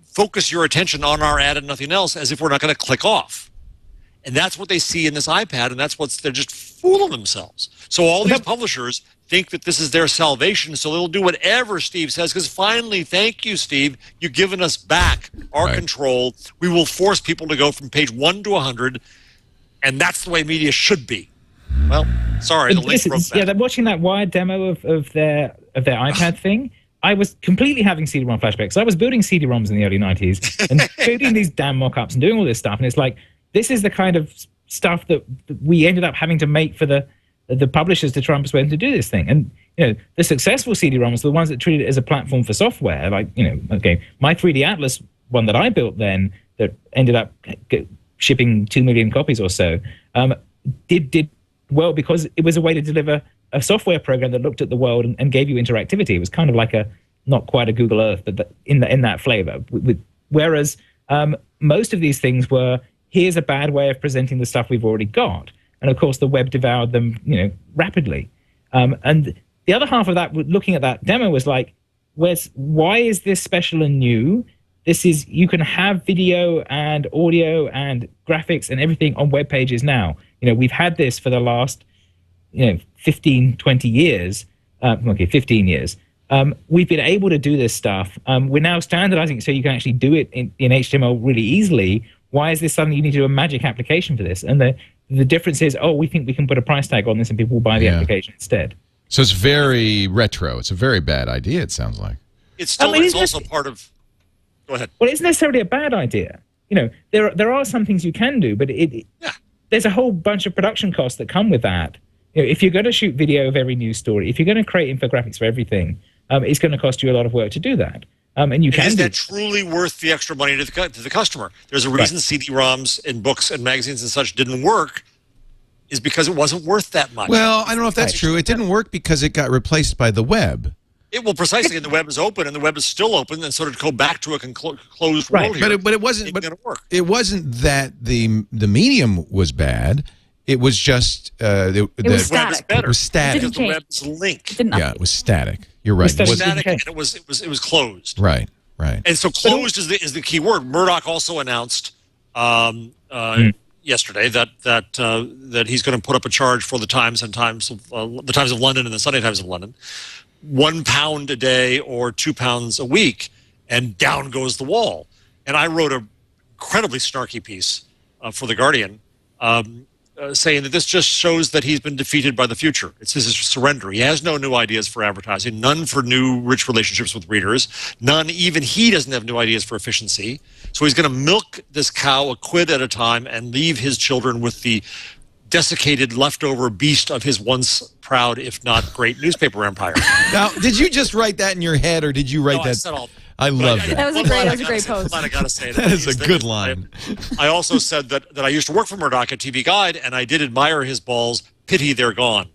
focus your attention on our ad and nothing else, as if we're not going to click off. And that's what they see in this iPad, and they're just fooling themselves. So all these publishers think that this is their salvation, so they'll do whatever Steve says, because finally, thank you, Steve, you've given us back our control. We will force people to go from page 1 to 100, and that's the way media should be. Well, sorry, the link broke that. Yeah, watching that Wired demo of their iPad thing, I was completely having CD-ROM flashbacks. I was building CD-ROMs in the early 90s and building these damn mock-ups and doing all this stuff, and it's like, this is the kind of stuff that we ended up having to make for the the publishers to try and persuade them to do this thing. And the successful CD-ROMs are the ones that treat it as a platform for software. Like okay, my 3D Atlas one that I built then that ended up shipping 2 million copies or so did well because it was a way to deliver a software program that looked at the world and gave you interactivity. It was kind of like not quite a Google Earth, but in that flavor. Whereas most of these things were, here's a bad way of presenting the stuff we've already got. And of course, the web devoured them, rapidly. And the other half of that, looking at that demo, was like, why is this special and new? You can have video and audio and graphics and everything on web pages now. We've had this for the last 15, 20 years, 15 years. We've been able to do this stuff. We're now standardizing it so you can actually do it in HTML really easily. Why is this suddenly you need to do a magic application for this? And the difference is, we think we can put a price tag on this and people will buy the application instead. So it's very retro. It's a very bad idea, it sounds like. It's also part of... Go ahead. Well, it's necessarily a bad idea. There are some things you can do, but there's a whole bunch of production costs that come with that. If you're going to shoot video of every news story, if you're going to create infographics for everything, it's going to cost you a lot of work to do that. And you can. Is that truly worth the extra money to the customer? There's a reason CD-ROMs in books and magazines and such didn't work, is because it wasn't worth that much. Well, I don't know if that's true. It didn't work because it got replaced by the web. It will precisely, and the web is open, and the web is still open, and so to go back to a closed world here, but it wasn't. But it wasn't that the medium was bad. It was just it was static. Web is better. It was static. Because the web is linked. Yeah, it was static. You're right. It was static, and it was closed. Right. And so closed is the key word. Murdoch also announced yesterday that he's going to put up a charge for the Times and the Times of London and the Sunday Times of London, £1 a day or £2 a week, and down goes the wall. And I wrote an incredibly snarky piece for The Guardian saying that this just shows that he's been defeated by the future. It's his surrender. He has no new ideas for advertising, none for new rich relationships with readers, none, even he doesn't have new ideas for efficiency. So he's going to milk this cow a quid at a time and leave his children with the desiccated leftover beast of his once proud, if not great, newspaper empire. Now, did you just write that in your head, or did you write that? I said all. I love that. That was a great post. I got to say that is a good line. I also said that I used to work for Murdoch at TV Guide, and I did admire his balls. Pity they're gone.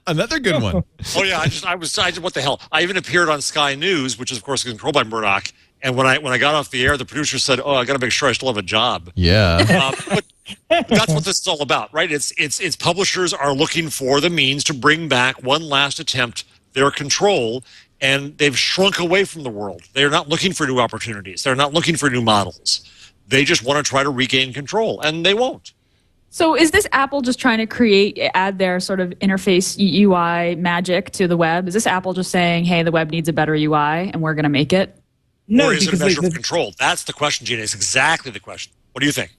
Another good one. Oh yeah, what the hell? I even appeared on Sky News, which is of course controlled by Murdoch. And when I got off the air, the producer said, I got to make sure I still have a job. Yeah. But that's what this is all about, right? It's publishers are looking for the means to bring back one last attempt their control, and they've shrunk away from the world. They're not looking for new opportunities. They're not looking for new models. They just want to try to regain control, and they won't. So is this Apple just trying to add their sort of interface UI magic to the web? Is this Apple just saying, hey, the web needs a better UI, and we're going to make it? No, or is it a measure of control? That's the question, Gina. It's exactly the question. What do you think?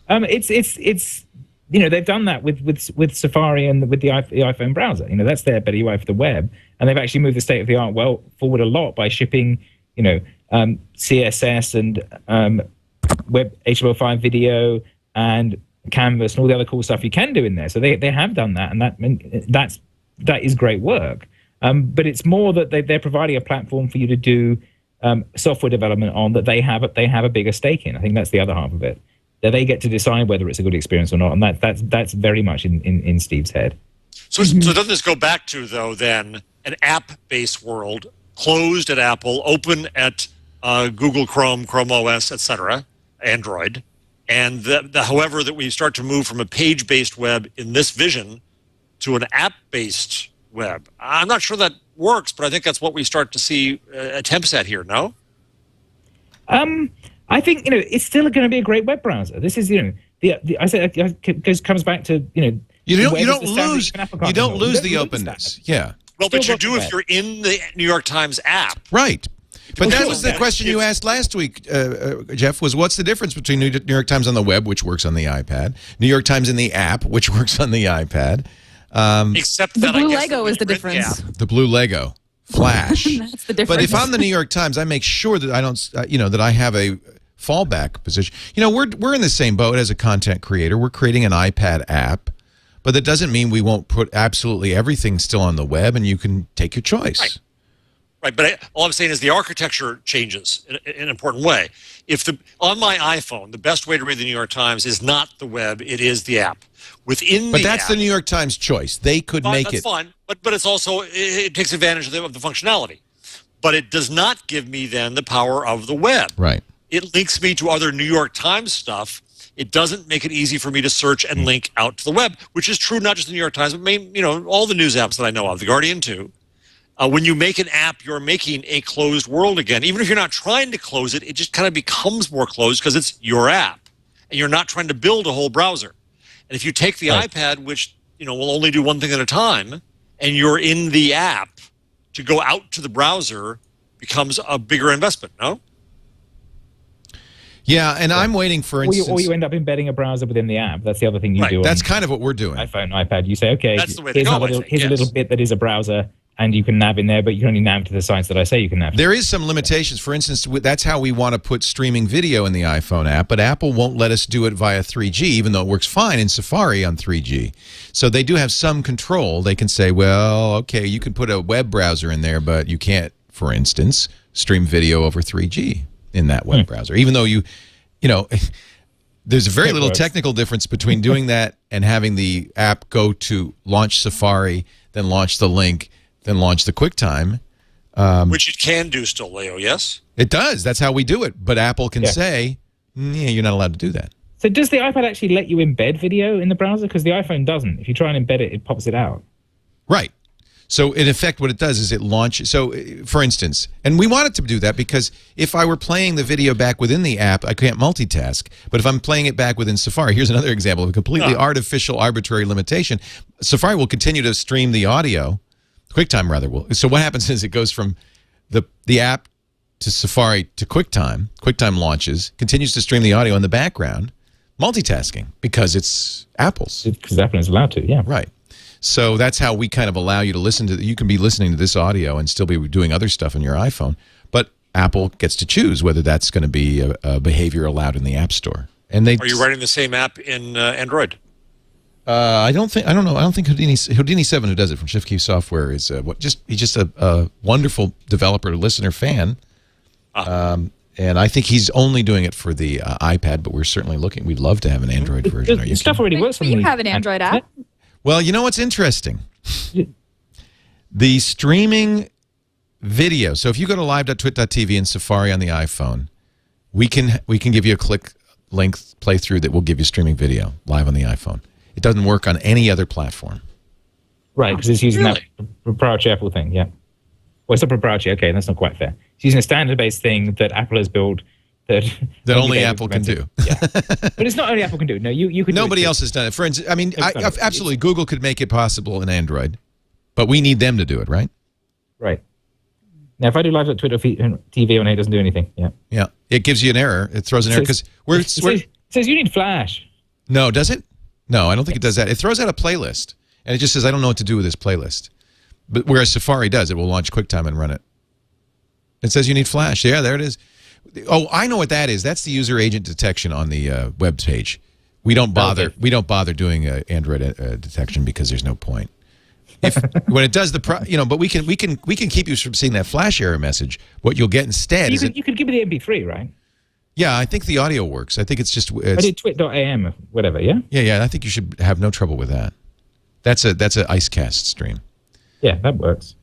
It's they've done that with Safari and with the iPhone browser. That's their better UI for the web, and they've actually moved the state of the art forward a lot by shipping CSS and web HTML5 video and Canvas and all the other cool stuff you can do in there. So they have done that, and that is great work. But it's more that they're providing a platform for you to do software development on that they have a bigger stake in. I think that's the other half of it. That they get to decide whether it's a good experience or not, and that's very much in Steve's head. So doesn't this go back to, though, then an app-based world, closed at Apple, open at Google Chrome, Chrome OS, etc., Android, and however that we start to move from a page-based web in this vision to an app-based web? I'm not sure that works, but I think that's what we start to see attempts at here, no? I think it's still going to be a great web browser. This is I say it comes back to you don't lose the openness. Yeah. Well, but you do if you're in the New York Times app, right? But that was the question you asked last week, Jeff. Was what's the difference between New York Times on the web, which works on the iPad, New York Times in the app, which works on the iPad? Except the that blue I guess Lego is the difference. The blue Lego. Flash. That's the difference. But if I'm the New York Times, I make sure that I don't, that I have a fallback position. We're in the same boat as a content creator. We're creating an iPad app, But that doesn't mean we won't put absolutely everything still on the web, and you can take your choice. Right, but all I'm saying is the architecture changes in an important way. On my iPhone, the best way to read the New York Times is not the web; it is the app. But that's the New York Times choice. They could make it. That's fine, but it's also it takes advantage of the functionality. But it does not give me then the power of the web. Right. It links me to other New York Times stuff. It doesn't make it easy for me to search and link out to the web, which is true not just the New York Times, but all the news apps that I know of, The Guardian too. When you make an app, you're making a closed world again. Even if you're not trying to close it, it just kind of becomes more closed because it's your app, and you're not trying to build a whole browser. And if you take the iPad, which will only do one thing at a time, and you're in the app, to go out to the browser becomes a bigger investment. No. Yeah, and I'm waiting for instance. Or you end up embedding a browser within the app. That's the other thing you do. That's kind of what we're doing. iPhone, iPad. You say, okay, that's the way here's a little bit that is a browser, and you can nav in there, but you can only nav to the sites that I say you can nav. There is some limitations. For instance, that's how we want to put streaming video in the iPhone app, but Apple won't let us do it via 3G, even though it works fine in Safari on 3G. So they do have some control. They can say, well, okay, you can put a web browser in there, but you can't, for instance, stream video over 3G in that web browser, even though there's a very little technical difference between doing that and having the app go to launch Safari, then launch the link, then launch the QuickTime. Which it can do still, Leo, yes? It does. That's how we do it. But Apple can say, yeah, you're not allowed to do that. So does the iPad actually let you embed video in the browser? Because the iPhone doesn't. If you try and embed it, it pops it out. Right. So, in effect, what it does is it launches. So, for instance, and we want it to do that because if I were playing the video back within the app, I can't multitask. But if I'm playing it back within Safari, here's another example of a completely artificial, arbitrary limitation. Safari will continue to stream the audio. QuickTime, rather, will. So what happens is it goes from the app to Safari to QuickTime. QuickTime launches, continues to stream the audio in the background, multitasking because it's Apple's. Because Apple is allowed to, yeah. Right. So that's how we kind of allow you to listen to. You can be listening to this audio and still be doing other stuff on your iPhone, but Apple gets to choose whether that's going to be a behavior allowed in the App Store. And are you writing the same app in Android? I don't know. I don't think Houdini 7, who does it from Shift Key Software, is he's just a wonderful developer, listener, fan. And I think he's only doing it for the iPad, but we're certainly looking. We'd love to have an Android version. The stuff already works. You have an Android app. Well, you know what's interesting? The streaming video. So if you go to live.twit.tv in Safari on the iPhone, we can give you a click link playthrough that will give you streaming video live on the iPhone. It doesn't work on any other platform. Right, because it's using that proprietary Apple thing, yeah. Well, it's not proprietary, okay, that's not quite fair. It's using a standard-based thing that Apple has built that only Apple can do. Yeah. But it's not only Apple can do. No, you could. Nobody else has done it. For instance, I mean, absolutely, Google could make it possible in Android, but we need them to do it, right? Right. Now, if I do live at Twitter TV on here, it doesn't do anything. Yeah. Yeah. It gives you an error. It throws an error because it says you need Flash. No, does it? No, I don't think it does that. It throws out a playlist, and it just says, I don't know what to do with this playlist. But whereas Safari does, it will launch QuickTime and run it. It says you need Flash. Yeah, there it is. Oh, I know what that is. That's the user agent detection on the web page. We don't bother. We don't bother doing Android detection because there's no point. When it does but we can keep you from seeing that Flash error message. What you'll get instead you could give me the MP3, right? Yeah, I think the audio works. I think it's just. I did twit.am or whatever. Yeah. Yeah. I think you should have no trouble with that. That's a IceCast stream. Yeah, that works.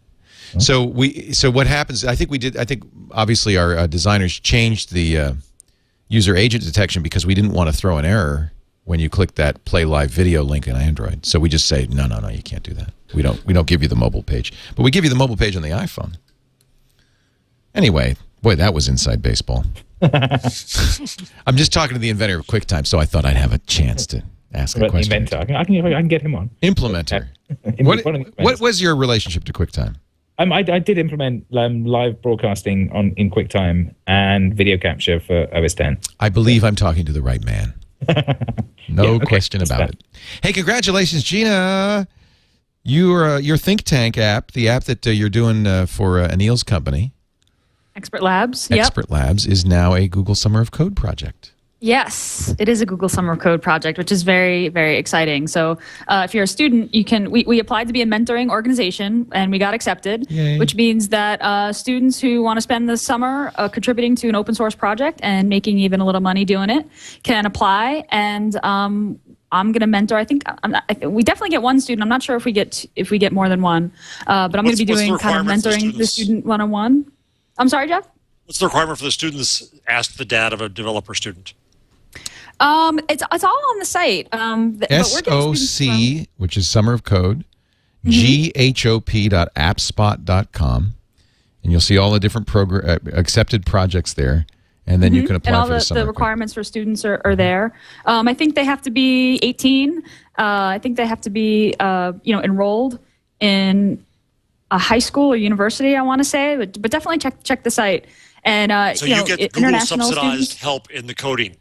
So what happens? I think obviously our designers changed the user agent detection because we didn't want to throw an error when you click that play live video link in Android. So we just say no, you can't do that. We don't give you the mobile page, but we give you the mobile page on the iPhone. Anyway, boy, that was inside baseball. I'm just talking to the inventor of QuickTime, so I thought I'd have a chance to ask a question. Inventor, I can get him on. Implementer. What was your relationship to QuickTime? I did implement live broadcasting in QuickTime and video capture for OS X. I believe I'm talking to the right man. No question about it. Hey, congratulations, Gina. Your think tank app, the app that you're doing for Anil's company. Expert Labs. Expert Labs is now a Google Summer of Code project. Yes, it is a Google Summer of Code project, which is very, very exciting. So if you're a student, you can. We applied to be a mentoring organization, and we got accepted, which means that students who want to spend the summer contributing to an open source project and making even a little money doing it can apply. And I'm going to mentor. I think we definitely get one student. I'm not sure if we get more than one, but I'm going to be doing kind of mentoring the student one-on-one. I'm sorry, Jeff? What's the requirement for the students? Ask the dad of a developer student. It's all on the site. SOC, which is Summer of Code, GHOP.appspot.com, and you'll see all the different accepted projects there, and then you can apply for the summer. And all the requirements for students are there. I think they have to be 18. I think they have to be enrolled in a high school or university, I want to say, but definitely check the site. And so you get Google subsidized help in the coding.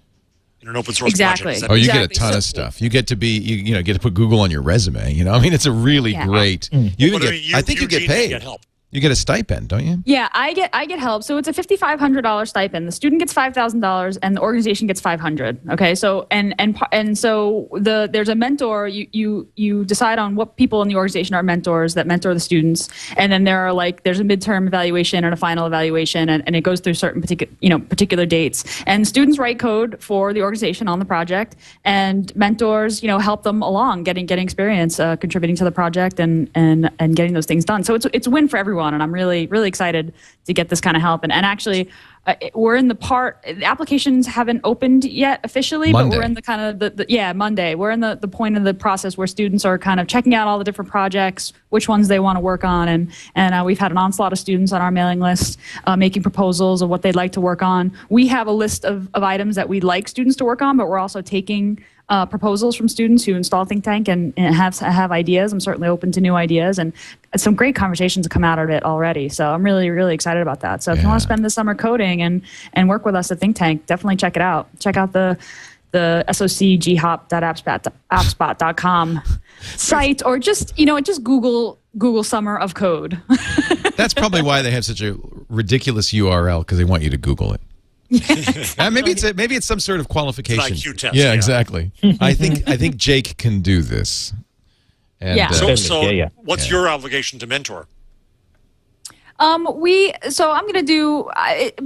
In an open source project. You get a ton of stuff. You get to be, you get to put Google on your resume. I mean, it's a really great. I think you get paid. Get help. You get a stipend, don't you? Yeah, I get help. So it's a $5,500 stipend. The student gets $5,000, and the organization gets $500. Okay, so and so there's a mentor. You decide on what people in the organization are mentors that mentor the students, and then there's a midterm evaluation and a final evaluation, and it goes through certain particular dates. And students write code for the organization on the project, and mentors help them along, getting experience, contributing to the project, and getting those things done. So it's a win for everyone. And I'm really, really excited to get this kind of help. And actually, we're in the applications haven't opened yet officially, Monday. But we're in the kind of Monday. We're in the point of the process where students are kind of checking out all the different projects, which ones they want to work on. And we've had an onslaught of students on our mailing list making proposals of what they'd like to work on. We have a list of items that we'd like students to work on, but we're also taking proposals from students who install Think Tank and have ideas. I'm certainly open to new ideas, and some great conversations have come out of it already. So I'm really, really excited about that. So if you want to spend the summer coding and work with us at Think Tank, definitely check it out. Check out the SOCGHOP.appspot.com site, or just Google Summer of Code. That's probably why they have such a ridiculous URL, because they want you to Google it. Maybe it's some sort of qualification. It's an IQ test. Yeah, exactly. I think Jake can do this. And, what's your obligation to mentor? I'm going to do,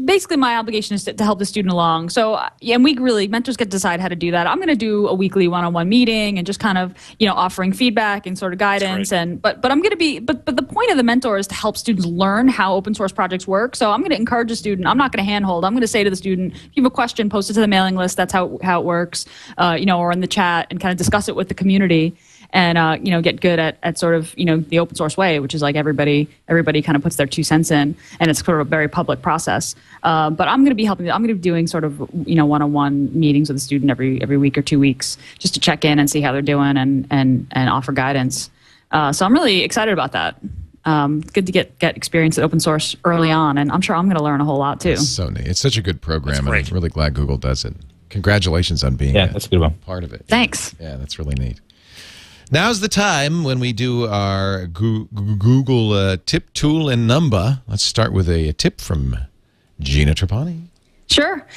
basically my obligation is to help the student along. So, and mentors get to decide how to do that. I'm going to do a weekly one-on-one meeting and just kind of, offering feedback and sort of guidance. But I'm going to be, but the point of the mentor is to help students learn how open source projects work. So I'm going to encourage a student. I'm not going to handhold. I'm going to say to the student, if you have a question, post it to the mailing list. That's how it works, or in the chat, and kind of discuss it with the community. And get good at sort of the open source way, which is like everybody kind of puts their 2 cents in, and it's sort of a very public process. But I'm going to be helping. I'm going to be doing sort of one-on-one meetings with a student every week or 2 weeks, just to check in and see how they're doing and offer guidance. So I'm really excited about that. Good to get experience at open source early on, and I'm sure I'm going to learn a whole lot too. It's so neat. It's such a good program, and I'm really glad Google does it. Congratulations on being that's a good one. Part of it. Thanks. Yeah, that's really neat. Now's the time when we do our Google tip, tool, and number. Let's start with a tip from Gina Trapani. Sure.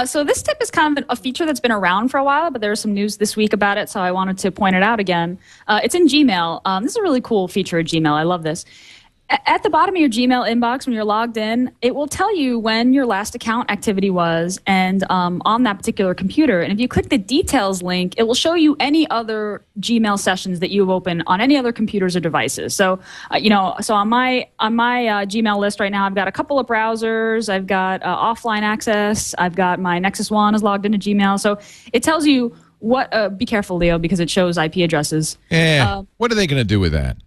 So this tip is kind of a feature that's been around for a while, but there was some news this week about it, so I wanted to point it out again. It's in Gmail. This is a really cool feature of Gmail. I love this. At the bottom of your Gmail inbox, when you're logged in, it will tell you when your last account activity was and on that particular computer. And if you click the details link, it will show you any other Gmail sessions that you have opened on any other computers or devices. So, so on my Gmail list right now, I've got a couple of browsers. I've got offline access. I've got my Nexus One is logged into Gmail. So it tells you what. Be careful, Leo, because it shows IP addresses. Yeah. What are they going to do with that?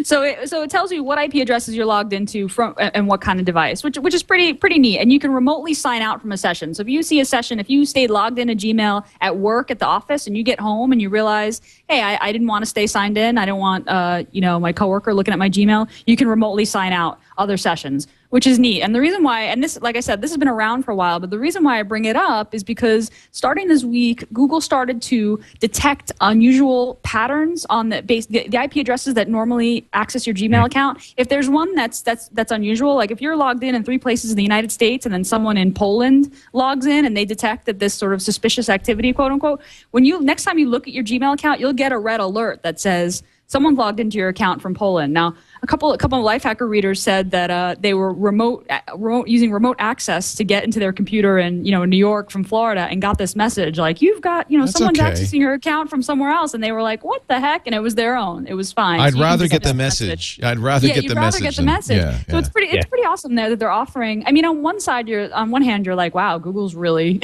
So it tells you what IP addresses you're logged into from and what kind of device, which is pretty neat. And you can remotely sign out from a session. So if you see a session, if you stayed logged into Gmail at work at the office, and you get home and you realize, hey, I didn't want to stay signed in. I don't want my coworker looking at my Gmail. You can remotely sign out other sessions. which is neat. And the reason why, and this, like I said, this has been around for a while, but the reason why I bring it up is because starting this week, Google started to detect unusual patterns on the IP addresses that normally access your Gmail account. If there's one that's unusual, like if you're logged in 3 places in the United States and then someone in Poland logs in and they detect that this sort of suspicious activity, quote unquote, next time you look at your Gmail account, you'll get a red alert that says someone logged into your account from Poland. Now, a couple of Lifehacker readers said that they were using remote access to get into their computer in New York from Florida and got this message like, you've got someone's accessing your account from somewhere else, and they were like, what the heck? And it was their own. It was fine. I'd rather get the message. I'd rather get the message. So it's pretty awesome there that they're offering. I mean, on one hand you're like, wow, Google's really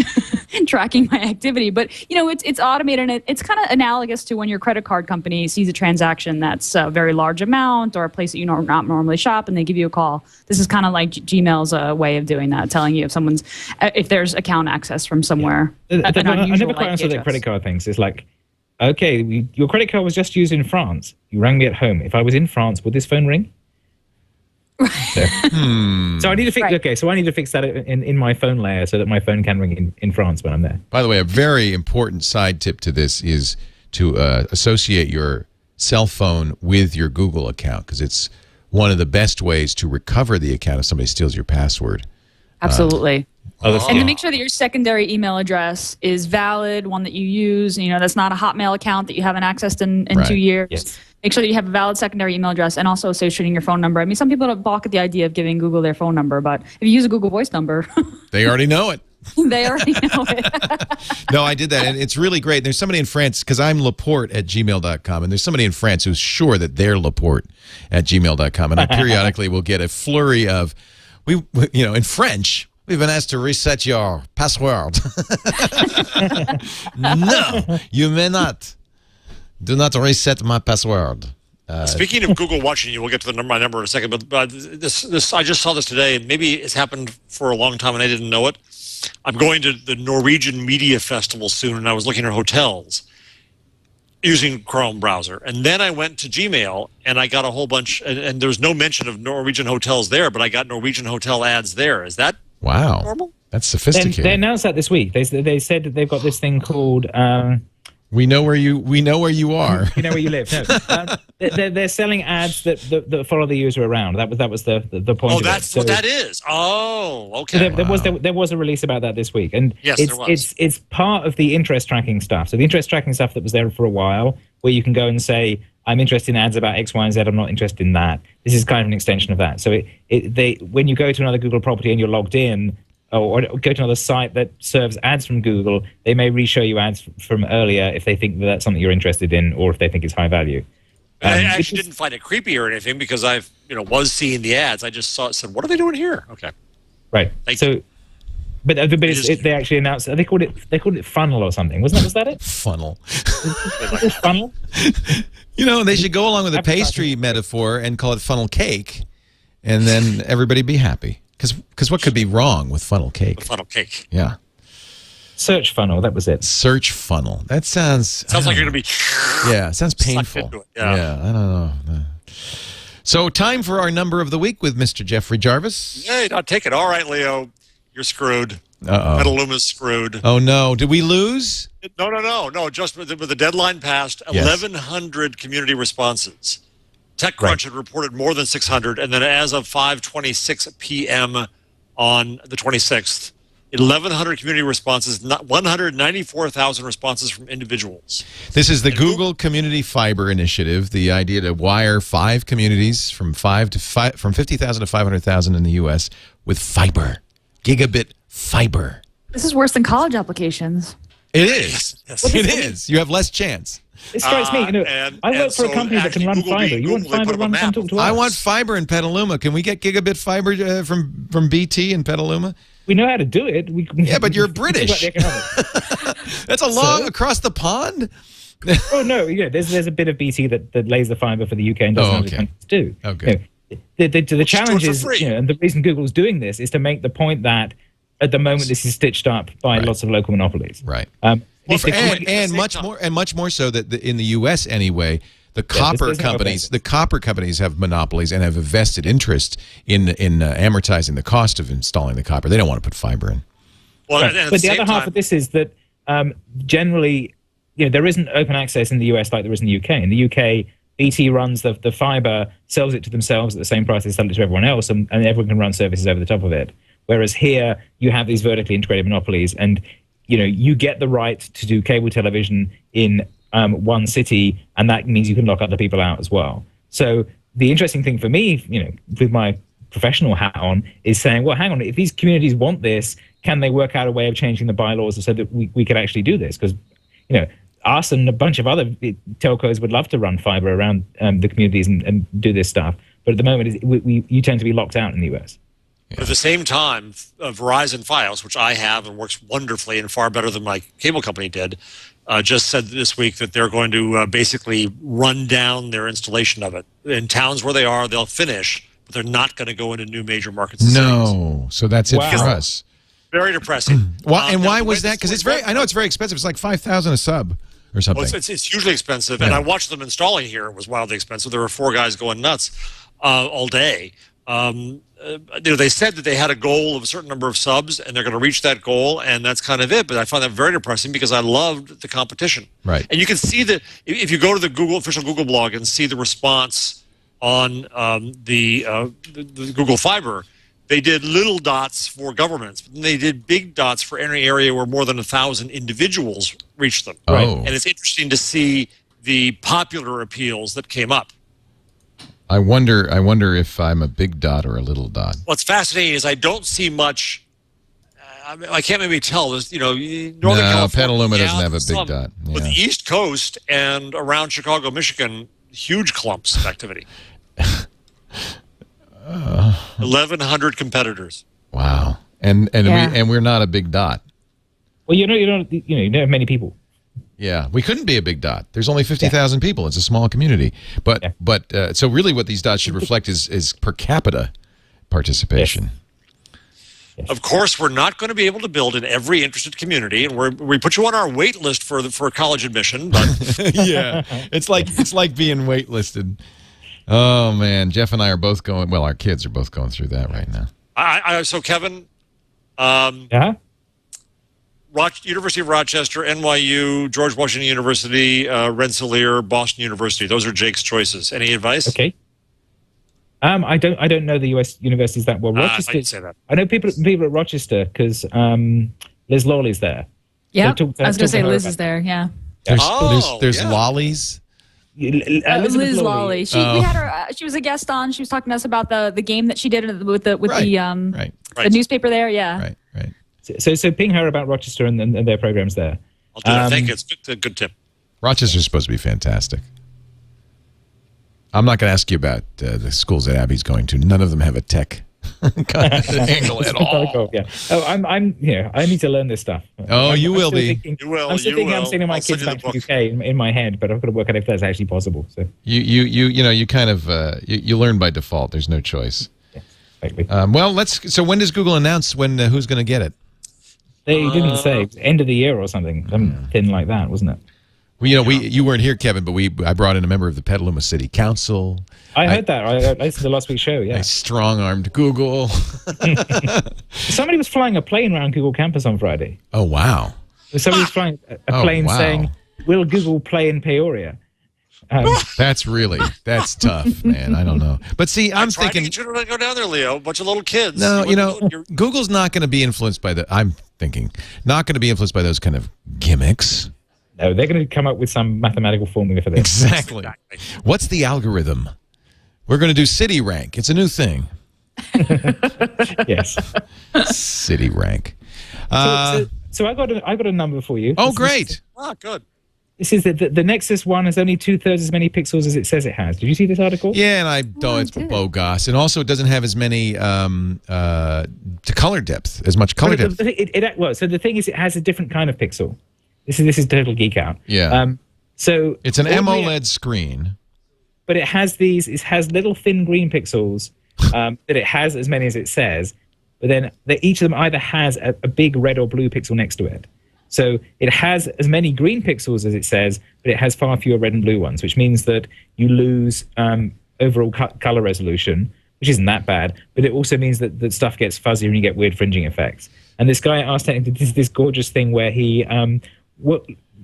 tracking my activity, but it's automated, and it's kind of analogous to when your credit card company sees a transaction that's a very large amount or a place that you not normally shop, and they give you a call. This is kind of like Gmail's way of doing that, telling you if there's account access from somewhere. I never quite understood the credit card things. It's like, okay, your credit card was just used in France. You rang me at home. If I was in France, would this phone ring? So I need to fix. Okay, so I need to fix that in my phone layer so that my phone can ring in France when I'm there. By the way, a very important side tip to this is to associate your cell phone with your Google account, because it's one of the best ways to recover the account if somebody steals your password. Absolutely. And to make sure that your secondary email address is valid, one that you use, that's not a Hotmail account that you haven't accessed in 2 years. Yes. Make sure that you have a valid secondary email address, and also associating your phone number. I mean, some people don't balk at the idea of giving Google their phone number, but if you use a Google Voice number, they already know it. They already know it. No, I did that, and it's really great. There's somebody in France, because I'm Laporte at gmail.com, and there's somebody in France who's sure that they're Laporte at gmail.com, and I periodically will get a flurry of, in French, we've been asked to reset your password. No, you may not. Do not reset my password. Speaking of Google watching you, we'll get to my number in a second, but this I just saw this today, and maybe it's happened for a long time and I didn't know it. I'm going to the Norwegian Media Festival soon, and I was looking at hotels using Chrome browser. And then I went to Gmail, and I got a whole bunch, and there's no mention of Norwegian hotels there, but I got Norwegian hotel ads there. Is that normal? That's sophisticated. They announced that this week. They said that they've got this thing called... We know where you are. We know where you live. No, they're selling ads that follow the user around. That was the point. Oh, of that's it. what that is. Oh, okay. So there was a release about that this week, and yes, there was. It's part of the interest tracking stuff. So the interest tracking stuff that was there for a while, where you can go and say, I'm interested in ads about X, Y, and Z. I'm not interested in that. This is kind of an extension of that. So when you go to another Google property and you're logged in, or go to another site that serves ads from Google, they may re-show you ads from earlier if they think that that's something you're interested in, or if they think it's high value. I actually didn't find it creepy or anything, because I was seeing the ads. I just saw it, said, what are they doing here? Okay. Right. But they actually announced, they called it funnel or something. Was that it? Funnel. Funnel? They should go along with the pastry metaphor and call it funnel cake, and then everybody be happy. Because what could be wrong with funnel cake? Funnel cake. Yeah. Search funnel, that was it. Search funnel. That sounds like you're going to be... Yeah, it sounds painful. Yeah, I don't know. So time for our number of the week with Mr. Jeffrey Jarvis. Hey, I'll take it. All right, Leo. You're screwed. Uh-oh. Petaluma's screwed. Oh, no. Did we lose? No. Just with the deadline passed, 1,100 community responses. TechCrunch had reported more than 600, and then as of 5:26 p.m. on the 26th, 1,100 community responses, 194,000 responses from individuals. This is the Google Community Fiber Initiative, the idea to wire 5 communities from 50,000 to 500,000 in the U.S. with fiber, gigabit fiber. This is worse than college applications. It is. Yes. It is. You have less chance. It strikes me, I work for a company that can run fiber. You want fiber to run something to us? I want fiber in Petaluma. Can we get gigabit fiber from BT in Petaluma? We know how to do it. Yeah, but you're British. That's across the pond? Oh, no. Yeah, there's a bit of BT that lays the fiber for the UK and doesn't have the countries do. Okay. The challenge is, and the reason Google's doing this is to make the point that at the moment this is stitched up by lots of local monopolies. Right. And much more so that in the U.S. anyway, The copper companies have monopolies and have a vested interest in amortizing the cost of installing the copper. They don't want to put fiber in. Well, right. But the other half of this is that generally, there isn't open access in the US like there is in the UK. In the UK, BT runs the fiber, sells it to themselves at the same price they sell it to everyone else, and everyone can run services over the top of it. Whereas here, you have these vertically integrated monopolies, and you get the right to do cable television in one city, and that means you can lock other people out as well. So the interesting thing for me, with my professional hat on, is saying, well, hang on, if these communities want this, can they work out a way of changing the bylaws so that we could actually do this? Because, us and a bunch of other telcos would love to run fiber around the communities and do this stuff. But at the moment, you tend to be locked out in the US. Yeah. At the same time, Verizon Fios, which I have and works wonderfully and far better than my cable company did, just said this week that they're going to basically run down their installation of it. In towns where they are, they'll finish, but they're not going to go into new major markets. No, so that's it for us. Very depressing. Why was that? Because I know it's very expensive. It's like $5,000 a sub or something. Well, it's hugely expensive, and I watched them installing here. It was wildly expensive. There were 4 guys going nuts all day. They said that they had a goal of a certain number of subs, and they're going to reach that goal, and that's kind of it. But I find that very depressing because I loved the competition. Right. And you can see that if you go to the official Google blog and see the response on the Google Fiber, they did little dots for governments, but then they did big dots for any area where more than 1,000 individuals reached them. Oh. Right. And it's interesting to see the popular appeals that came up. I wonder if I'm a big dot or a little dot. What's fascinating is I don't see much. I can't maybe tell. There's, Northern California. Petaluma doesn't have a big dot. Yeah. But the East Coast and around Chicago, Michigan, huge clumps of activity. 1,100 competitors. Wow, and we're not a big dot. Well, you don't have many people. Yeah, we couldn't be a big dot. There's only 50,000 people. It's a small community. But so really, what these dots should reflect is per capita participation. Yes. Of course, we're not going to be able to build in every interested community, and we put you on our wait list for college admission. But yeah, it's like being waitlisted. Oh man, Jeff and I are both going. Well, our kids are both going through that right now. So Kevin, University of Rochester, NYU, George Washington University, Rensselaer, Boston University. Those are Jake's choices. Any advice? Okay. I don't know the U.S. universities that well. Rochester. I didn't say that. I know people at Rochester because Liz Lawley's there. Yeah, I was going to say Liz is there. Yeah. There's Lawley's. Liz Lawley. We had her. She was a guest on. She was talking to us about the game that she did with the newspaper there. Yeah. Right. So ping her about Rochester and their programs there. I'll do that. Thank you. It's a good tip. Rochester's supposed to be fantastic. I'm not going to ask you about the schools that Abby's going to. None of them have a tech angle at all. Yeah. Oh, I need to learn this stuff. Oh, you will be. You will. I'm sending my kids back to the UK in my head, but I've got to work out if that's actually possible. So you kind of you learn by default. There's no choice. Yeah, exactly. Well, so when does Google announce who's going to get it? They didn't say. End of the year or something. Something like that, wasn't it? Well, you weren't here, Kevin, but I brought in a member of the Petaluma City Council. I heard that. I listened to last week's show, yeah. I strong-armed Google. Somebody was flying a plane around Google campus on Friday. Oh, wow. Somebody was flying a plane saying, will Google play in Peoria? That's tough, man. I don't know. But see, I'm thinking... You should go down there, Leo. A bunch of little kids. No, Google's not going to be influenced by not going to be influenced by those kind of gimmicks. No, they're going to come up with some mathematical formula for this. Exactly. What's the algorithm? We're going to do city rank. It's a new thing. Yes. City rank. So I got a number for you. Oh, great. Good. This is the Nexus 1 has only 2/3 as many pixels as it says it has. Did you see this article? Yeah, and I thought it's bogus. And also it doesn't have as many to color depth, as much color depth. So the thing is, it has a different kind of pixel. This is total geek out. Yeah. So it's an AMOLED screen, but it has little thin green pixels that it has as many as it says, but then each of them either has a big red or blue pixel next to it. So it has as many green pixels as it says, but it has far fewer red and blue ones, which means that you lose overall color resolution, which isn't that bad, but it also means that stuff gets fuzzier and you get weird fringing effects. And this guy asked this gorgeous thing where he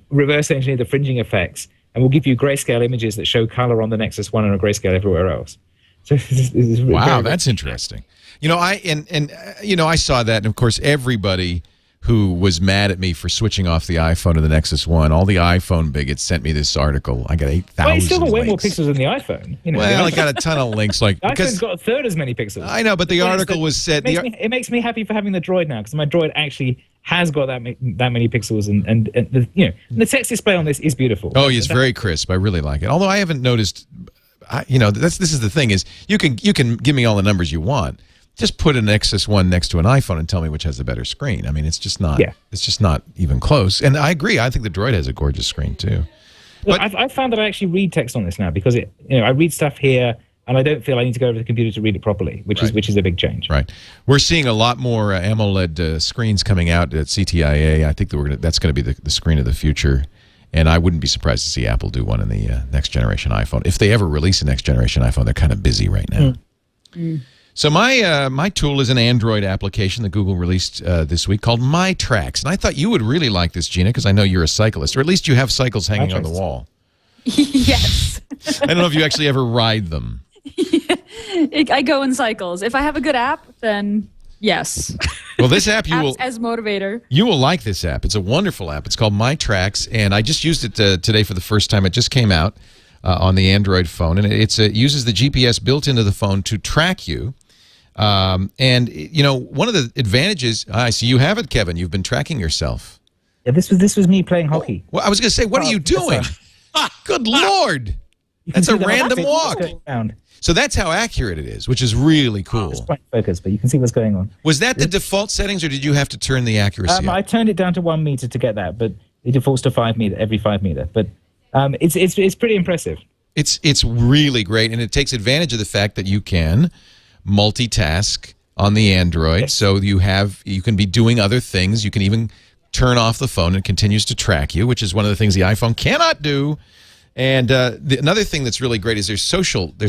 reverse engineered the fringing effects and will give you grayscale images that show color on the Nexus 1 and a grayscale everywhere else. So this is wow, that's interesting. You know, I saw that, and of course everybody who was mad at me for switching off the iPhone to the Nexus 1. All the iPhone bigots sent me this article. I got 8,000 Well, you still got way more links. pixels than the iPhone. You know, Well, I got a ton of links. Like the iPhone's got a third as many pixels. I know, but the article was said... It makes me happy for having the Droid now, because my Droid actually has got that many pixels, and the text display on this is beautiful. Oh, it's very crisp. I really like it. Although I haven't noticed... this is the thing, is you can give me all the numbers you want. Just put an Nexus 1 next to an iPhone and tell me which has the better screen. I mean, it's just not. Yeah. It's just not even close. And I agree. I think the Droid has a gorgeous screen too. But I've found that I actually read text on this now because I read stuff here and I don't feel I need to go over to the computer to read it properly, which is a big change. Right. We're seeing a lot more AMOLED screens coming out at CTIA. I think that that's going to be the screen of the future. And I wouldn't be surprised to see Apple do one in the next generation iPhone. If they ever release a next generation iPhone, they're kind of busy right now. So my tool is an Android application that Google released this week called My Tracks. And I thought you would really like this, Gina, because I know you're a cyclist, or at least you have cycles hanging on the wall. Yes. I don't know if you actually ever ride them. I go in cycles. If I have a good app, then yes. Well, this app as motivator. You will like this app. It's a wonderful app. It's called My Tracks, and I just used it today for the first time. It just came out on the Android phone, and it uses the GPS built into the phone to track you. And one of the advantages, I see you have it, Kevin. You've been tracking yourself. Yeah, this was me playing hockey. Well, I was going to say, what are you doing? Good Lord. That's a random walk. So that's how accurate it is, which is really cool. It's quite focused, but you can see what's going on. Was that the default settings, or did you have to turn the accuracy up? I turned it down to 1 meter to get that, but it defaults to 5 meter every 5 meter. But it's pretty impressive. It's really great, and it takes advantage of the fact that you can multitask on the Android. Yes. So you can be doing other things. You can even turn off the phone and it continues to track you, which is one of the things the iPhone cannot do. And another thing that's really great is there's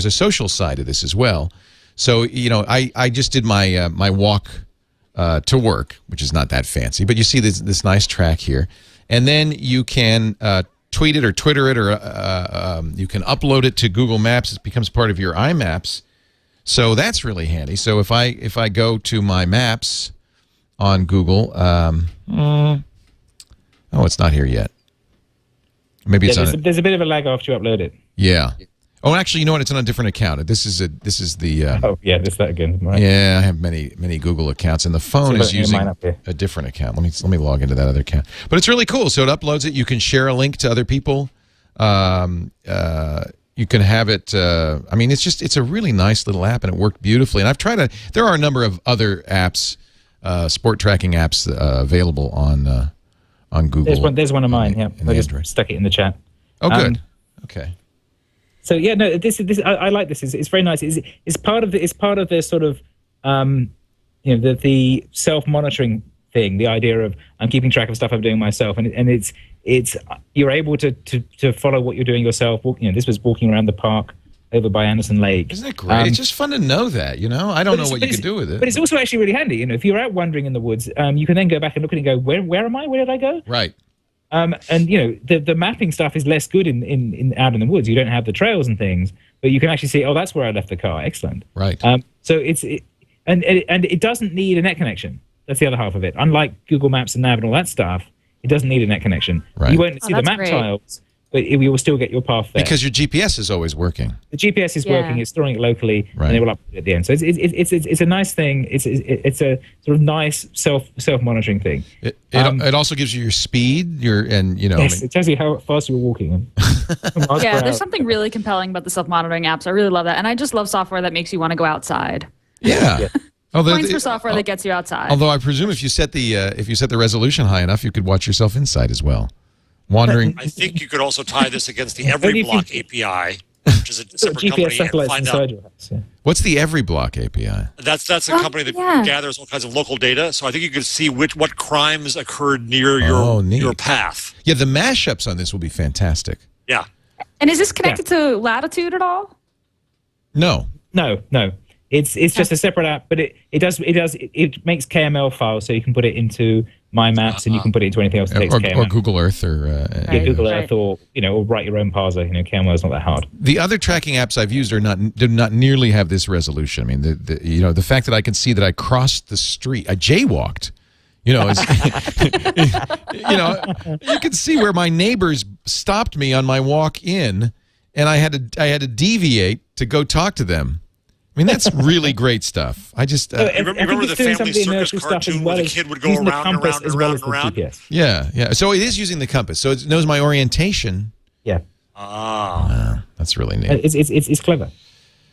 a social side of this as well. So I just did my my walk to work, which is not that fancy, but you see this nice track here, and then you can tweet it or Twitter it, or you can upload it to Google Maps. It becomes part of your iMaps. So that's really handy. So if I go to my maps on Google, oh, it's not here yet. Maybe it's on. There's a bit of a lag after you upload it. Yeah. Oh, actually, you know what? It's on a different account. This is the. Oh yeah, this that again. Right. Yeah, I have many Google accounts, and the phone is using a different account. Let me log into that other account. But it's really cool. So it uploads it. You can share a link to other people. You can have it. I mean, it's a really nice little app, and it worked beautifully. And I've tried to. There are a number of other apps, sport tracking apps available on Google. There's one of mine. Yeah, I just stuck it in the chat. Oh, good. Okay. So yeah, no, this I like this. It's very nice. It's part of the sort of the self-monitoring thing. The idea of I'm keeping track of stuff I'm doing myself, and it's you're able to follow what you're doing yourself. This was walking around the park over by Anderson Lake. Isn't it great? It's just fun to know that. I don't know what you can do with it. But it's also actually really handy. If you're out wandering in the woods, you can then go back and look at it and go, where am I? Where did I go? Right. And the mapping stuff is less good in out in the woods. You don't have the trails and things, but you can actually see, oh, that's where I left the car. Excellent. Right. So and it doesn't need a net connection. That's the other half of it. Unlike Google Maps and Nav and all that stuff, it doesn't need a net connection. Right. You won't see the map tiles, but you will still get your path there. Because your GPS is always working. The GPS is working. It's storing it locally, and it will upload it at the end. So it's a nice thing. It's a sort of nice self-monitoring thing. It also gives you your speed. Yes, it tells you how fast you're walking. Yeah, there's something really compelling about the self-monitoring apps. I really love that, and I just love software that makes you want to go outside. Yeah. Points for software that gets you outside. Although I presume if you set the resolution high enough, you could watch yourself inside as well. Wandering. I think you could also tie this against the Every Block API, which is a separate company, and find out. What's the EveryBlock API? That's a company that gathers all kinds of local data. So I think you could see what crimes occurred near your path. Yeah, the mashups on this will be fantastic. Yeah. And is this connected to Latitude at all? No. It's just a separate app, but it makes KML files, so you can put it into My Maps and you can put it into anything else that takes KML. Or Google Earth or Google Earth, or or write your own parser. KML is not that hard. The other tracking apps I've used do not nearly have this resolution. I mean, the fact that I can see that I crossed the street, I jaywalked. You can see where my neighbors stopped me on my walk in, and I had to deviate to go talk to them. I mean, that's really great stuff. I just remember the Family Circus cartoon where the kid would go around and around and around and around. Yeah. So it is using the compass. So it knows my orientation. Yeah. That's really neat. It's clever.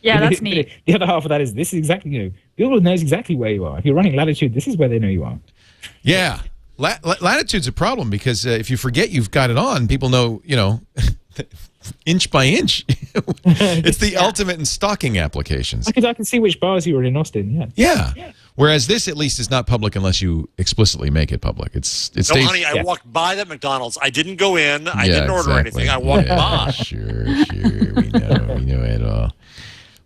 Yeah, that's neat. The other half of that is this is exactly Google knows exactly where you are. If you're running Latitude, this is where they know you are. Yeah, Latitude's a problem because if you forget you've got it on, people know inch by inch. It's the ultimate in stalking applications. I can see which bars you were in Austin. Yeah. Whereas this at least is not public unless you explicitly make it public. Honey, I walked by that McDonald's. I didn't go in. I didn't order anything. I walked by. Sure. We know it all.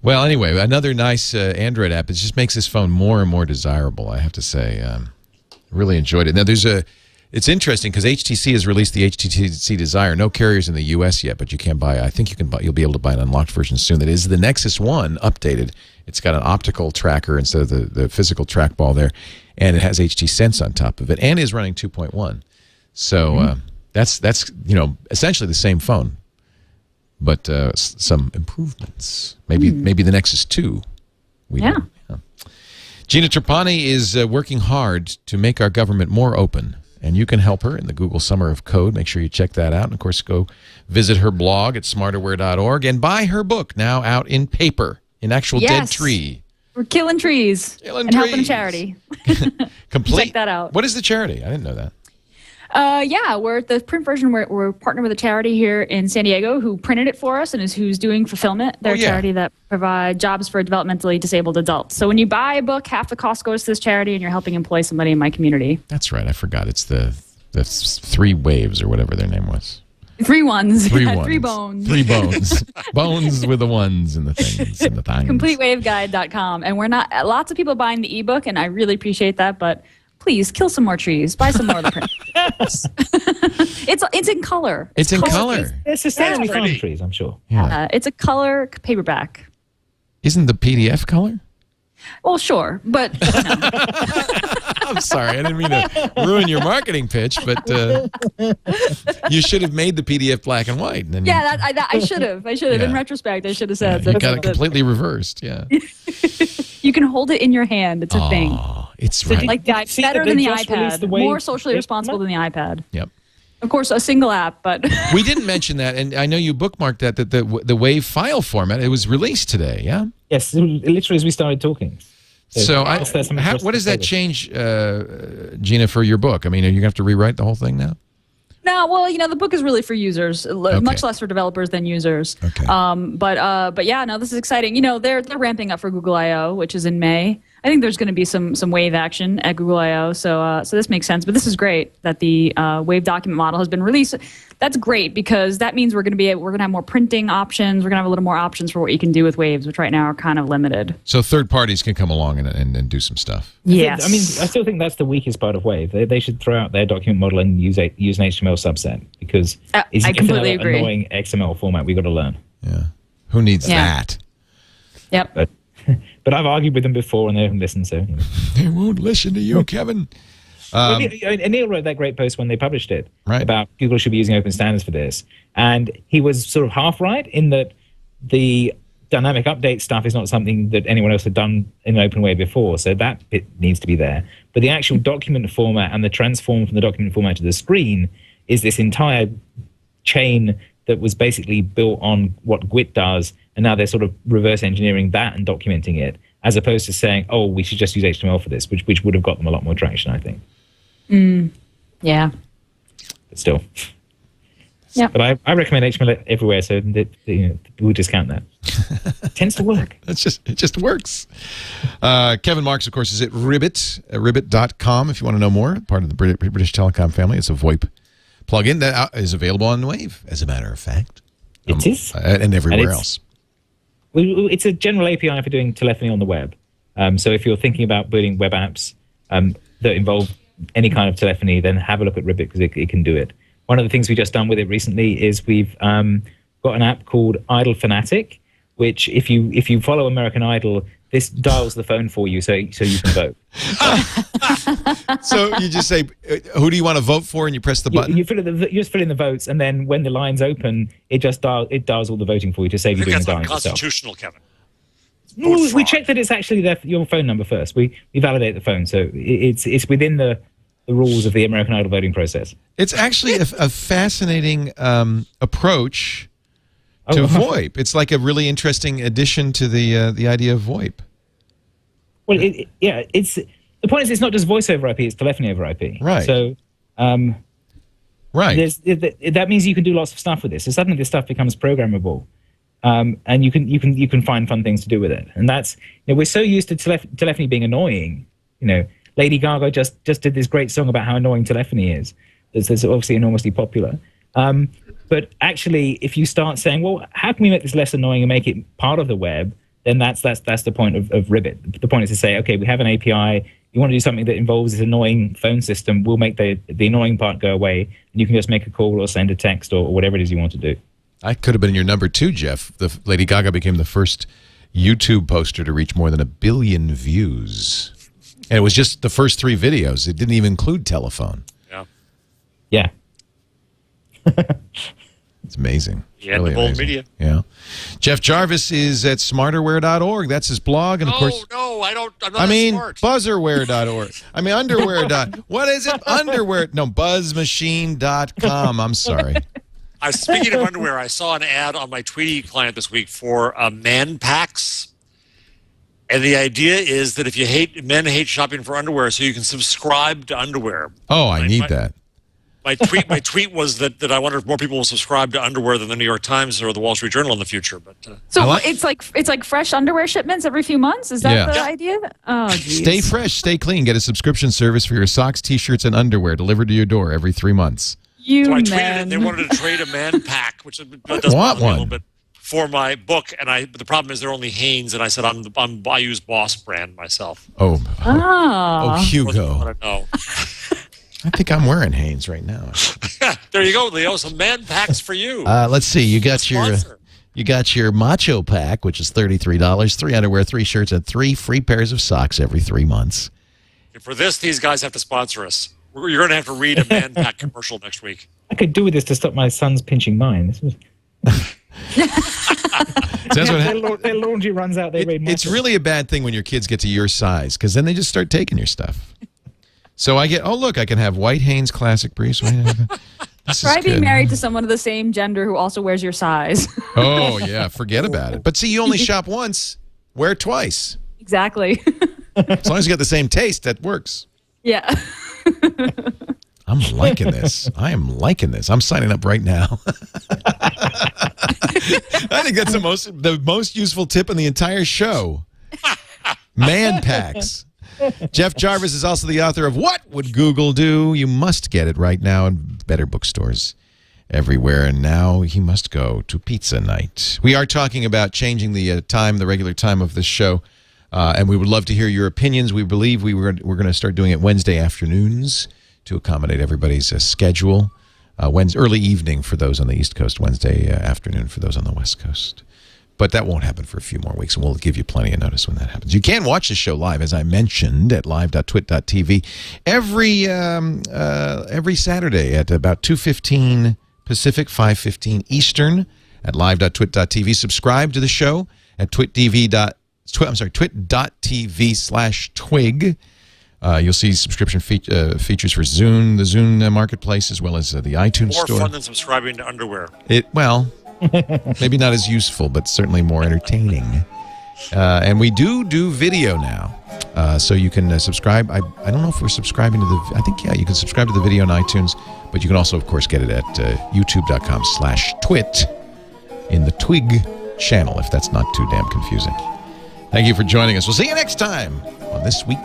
Well, anyway, another nice Android app. It just makes this phone more and more desirable, I have to say. Really enjoyed it. Now, it's interesting because HTC has released the HTC Desire. No carriers in the U.S. yet, but you can buy. I think you'll be able to buy an unlocked version soon. That is the Nexus One updated. It's got an optical tracker instead of the physical trackball there, and it has HT Sense on top of it, and is running 2.1. So that's essentially the same phone, but some improvements. Maybe the Nexus 2. Yeah. Gina Trapani is working hard to make our government more open, and you can help her in the Google Summer of Code. Make sure you check that out. And, of course, go visit her blog at smarterware.org and buy her book, now out in paper, in actual dead tree. We're killing trees and helping a charity. Complete. Check that out. What is the charity? I didn't know that. We're the print version. We're partnered with a charity here in San Diego who printed it for us and who's doing fulfillment. They're a charity that provide jobs for developmentally disabled adults. So when you buy a book, half the cost goes to this charity, and you're helping employ somebody in my community. That's right. I forgot. It's the 3 Waves or whatever their name was. 3 ones. 3 ones. 3 bones. 3 bones. Bones with the ones and the things and the things. CompleteWaveGuide.com. And lots of people buying the ebook, and I really appreciate that, but please kill some more trees. Buy some more of the print. It's in color. It's in color. It's sustainably farm trees, I'm sure. Yeah. It's a color paperback. Isn't the PDF color? Well, sure, but I'm sorry, I didn't mean to ruin your marketing pitch, but you should have made the PDF black and white. And then I should have. In retrospect, I should have said. You got it completely reversed. Yeah. You can hold it in your hand. It's a thing. It's right. Like better than the iPad. More socially responsible than the iPad. Yep. Of course, a single app, but we didn't mention that, and I know you bookmarked that the WAV file format. It was released today. Yeah. Yes, literally as we started talking. So what does that change, Gina, for your book? I mean, are you going to have to rewrite the whole thing now? No, well, the book is really for users, much less for developers than users. Okay. But yeah, no, this is exciting. They're ramping up for Google I/O, which is in May. I think there's going to be some Wave action at Google I/O, so this makes sense. But this is great that the Wave document model has been released. That's great because that means we're going to have more printing options. We're going to have a little more options for what you can do with Waves, which right now are kind of limited. So third parties can come along and do some stuff. Yes. I mean, I still think that's the weakest part of Wave. They should throw out their document model and use an HTML subset because I completely agree. Annoying XML format we've got to learn. Yeah. Who needs that? Yep. But I've argued with them before and they haven't listened, so. They won't listen to you, Kevin. Neil wrote that great post when they published it about Google should be using open standards for this. And he was sort of half right in that the dynamic update stuff is not something that anyone else had done in an open way before. So that bit needs to be there. But the actual document format and the transform from the document format to the screen is this entire chain that was basically built on what GWT does. And now they're sort of reverse engineering that and documenting it, as opposed to saying, oh, we should just use HTML for this, which would have got them a lot more traction, I think. Yeah. But still. Yeah. But I recommend HTML everywhere, so we'll discount that. Tends to work. It just works. Kevin Marks, of course, is at Ribbit, ribbit.com if you want to know more. Part of the British Telecom family. It's a VoIP plugin that is available on Wave, as a matter of fact. It is. And everywhere else. It's a general API for doing telephony on the web. So if you're thinking about building web apps that involve any kind of telephony, then have a look at Ribbit because it can do it. One of the things we've just done with it recently is we've got an app called Idol Fanatic, which if you follow American Idol, this dials the phone for you so you can vote. So you just say, who do you want to vote for, and you press the button? You just fill in the votes, and then when the lines open, it dials all the voting for you to save you doing the dialing yourself. Unconstitutional, Kevin. We check that it's actually your phone number first. We validate the phone, so it's within the rules of the American Idol voting process. It's actually a fascinating approach to VoIP. It's like a really interesting addition to the idea of VoIP. Well, the point is it's not just voice over IP; it's telephony over IP. Right. So, right. That means you can do lots of stuff with this. So suddenly, this stuff becomes programmable. And you can find fun things to do with it, and that's we're so used to telephony being annoying. Lady Gaga just did this great song about how annoying telephony is. That's obviously enormously popular. But actually, if you start saying, well, how can we make this less annoying and make it part of the web? Then that's the point of Ribbit. The point is to say, okay, we have an API. You want to do something that involves this annoying phone system? We'll make the annoying part go away, and you can just make a call or send a text or whatever it is you want to do. I could have been your number 2, Jeff. The Lady Gaga became the first YouTube poster to reach more than 1 billion views. And it was just the first 3 videos. It didn't even include telephone. Yeah. It's amazing. Yeah, really the bold media. Yeah. Jeff Jarvis is at smarterware.org. That's his blog. And of course, no, I'm not smart. Buzzerware.org. I mean, underwear. What is it? Underwear. No, buzzmachine.com. I'm sorry. Speaking of underwear, I saw an ad on my TWiT client this week for man packs. And the idea is that if men hate shopping for underwear, so you can subscribe to underwear. Oh, I need that. My tweet was that I wonder if more people will subscribe to underwear than the New York Times or the Wall Street Journal in the future. But so it's like fresh underwear shipments every few months. Is that the idea? Oh, geez. Stay fresh, stay clean. Get a subscription service for your socks, T-shirts, and underwear delivered to your door every 3 months. So I tweeted it. They wanted to trade a man pack, which does bother me a little bit, for my book. But the problem is they're only Hanes, and I said I use Boss brand myself. Oh, Hugo. I don't know. I think I'm wearing Hanes right now. There you go, Leo. Some man packs for you. Let's see. You got your Macho Pack, which is $33. 3 underwear, 3 shirts, and 3 free pairs of socks every 3 months. And for this, these guys have to sponsor us. You're going to have to read a man pack commercial next week. I could do with this to stop my sons pinching mine. Their laundry runs out. It's really a bad thing when your kids get to your size, because then they just start taking your stuff. So I get, look, I can have white Hanes Classic briefs. Try being married to someone of the same gender who also wears your size. Oh, yeah, forget about it. But see, you only shop once, wear twice. Exactly. As long as you got the same taste, that works. Yeah. I'm liking this. I am liking this. I'm signing up right now. I think that's the most useful tip in the entire show. Man packs. Jeff Jarvis is also the author of What Would Google Do? You must get it right now in better bookstores everywhere. And now he must go to pizza night. We are talking about changing the the regular time of this show. And we would love to hear your opinions. We believe we're going to start doing it Wednesday afternoons to accommodate everybody's schedule. Early evening for those on the East Coast, Wednesday afternoon for those on the West Coast. But that won't happen for a few more weeks, and we'll give you plenty of notice when that happens. You can watch the show live, as I mentioned, at live.twit.tv every Saturday at about 2:15 Pacific, 5:15 Eastern at live.twit.tv. Subscribe to the show at twit.tv/TWiG. You'll see subscription features for Zune, the Zune marketplace, as well as the iTunes store. More fun than subscribing to underwear. Well, maybe not as useful, but certainly more entertaining. And we do video now. So you can subscribe. I don't know if we're subscribing to the... I think, yeah, you can subscribe to the video on iTunes, but you can also, of course, get it at youtube.com/twit in the TWiG channel, if that's not too damn confusing. Thank you for joining us. We'll see you next time on This Week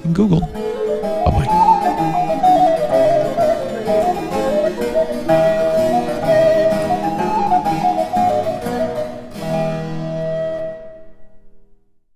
in Google. Bye-bye.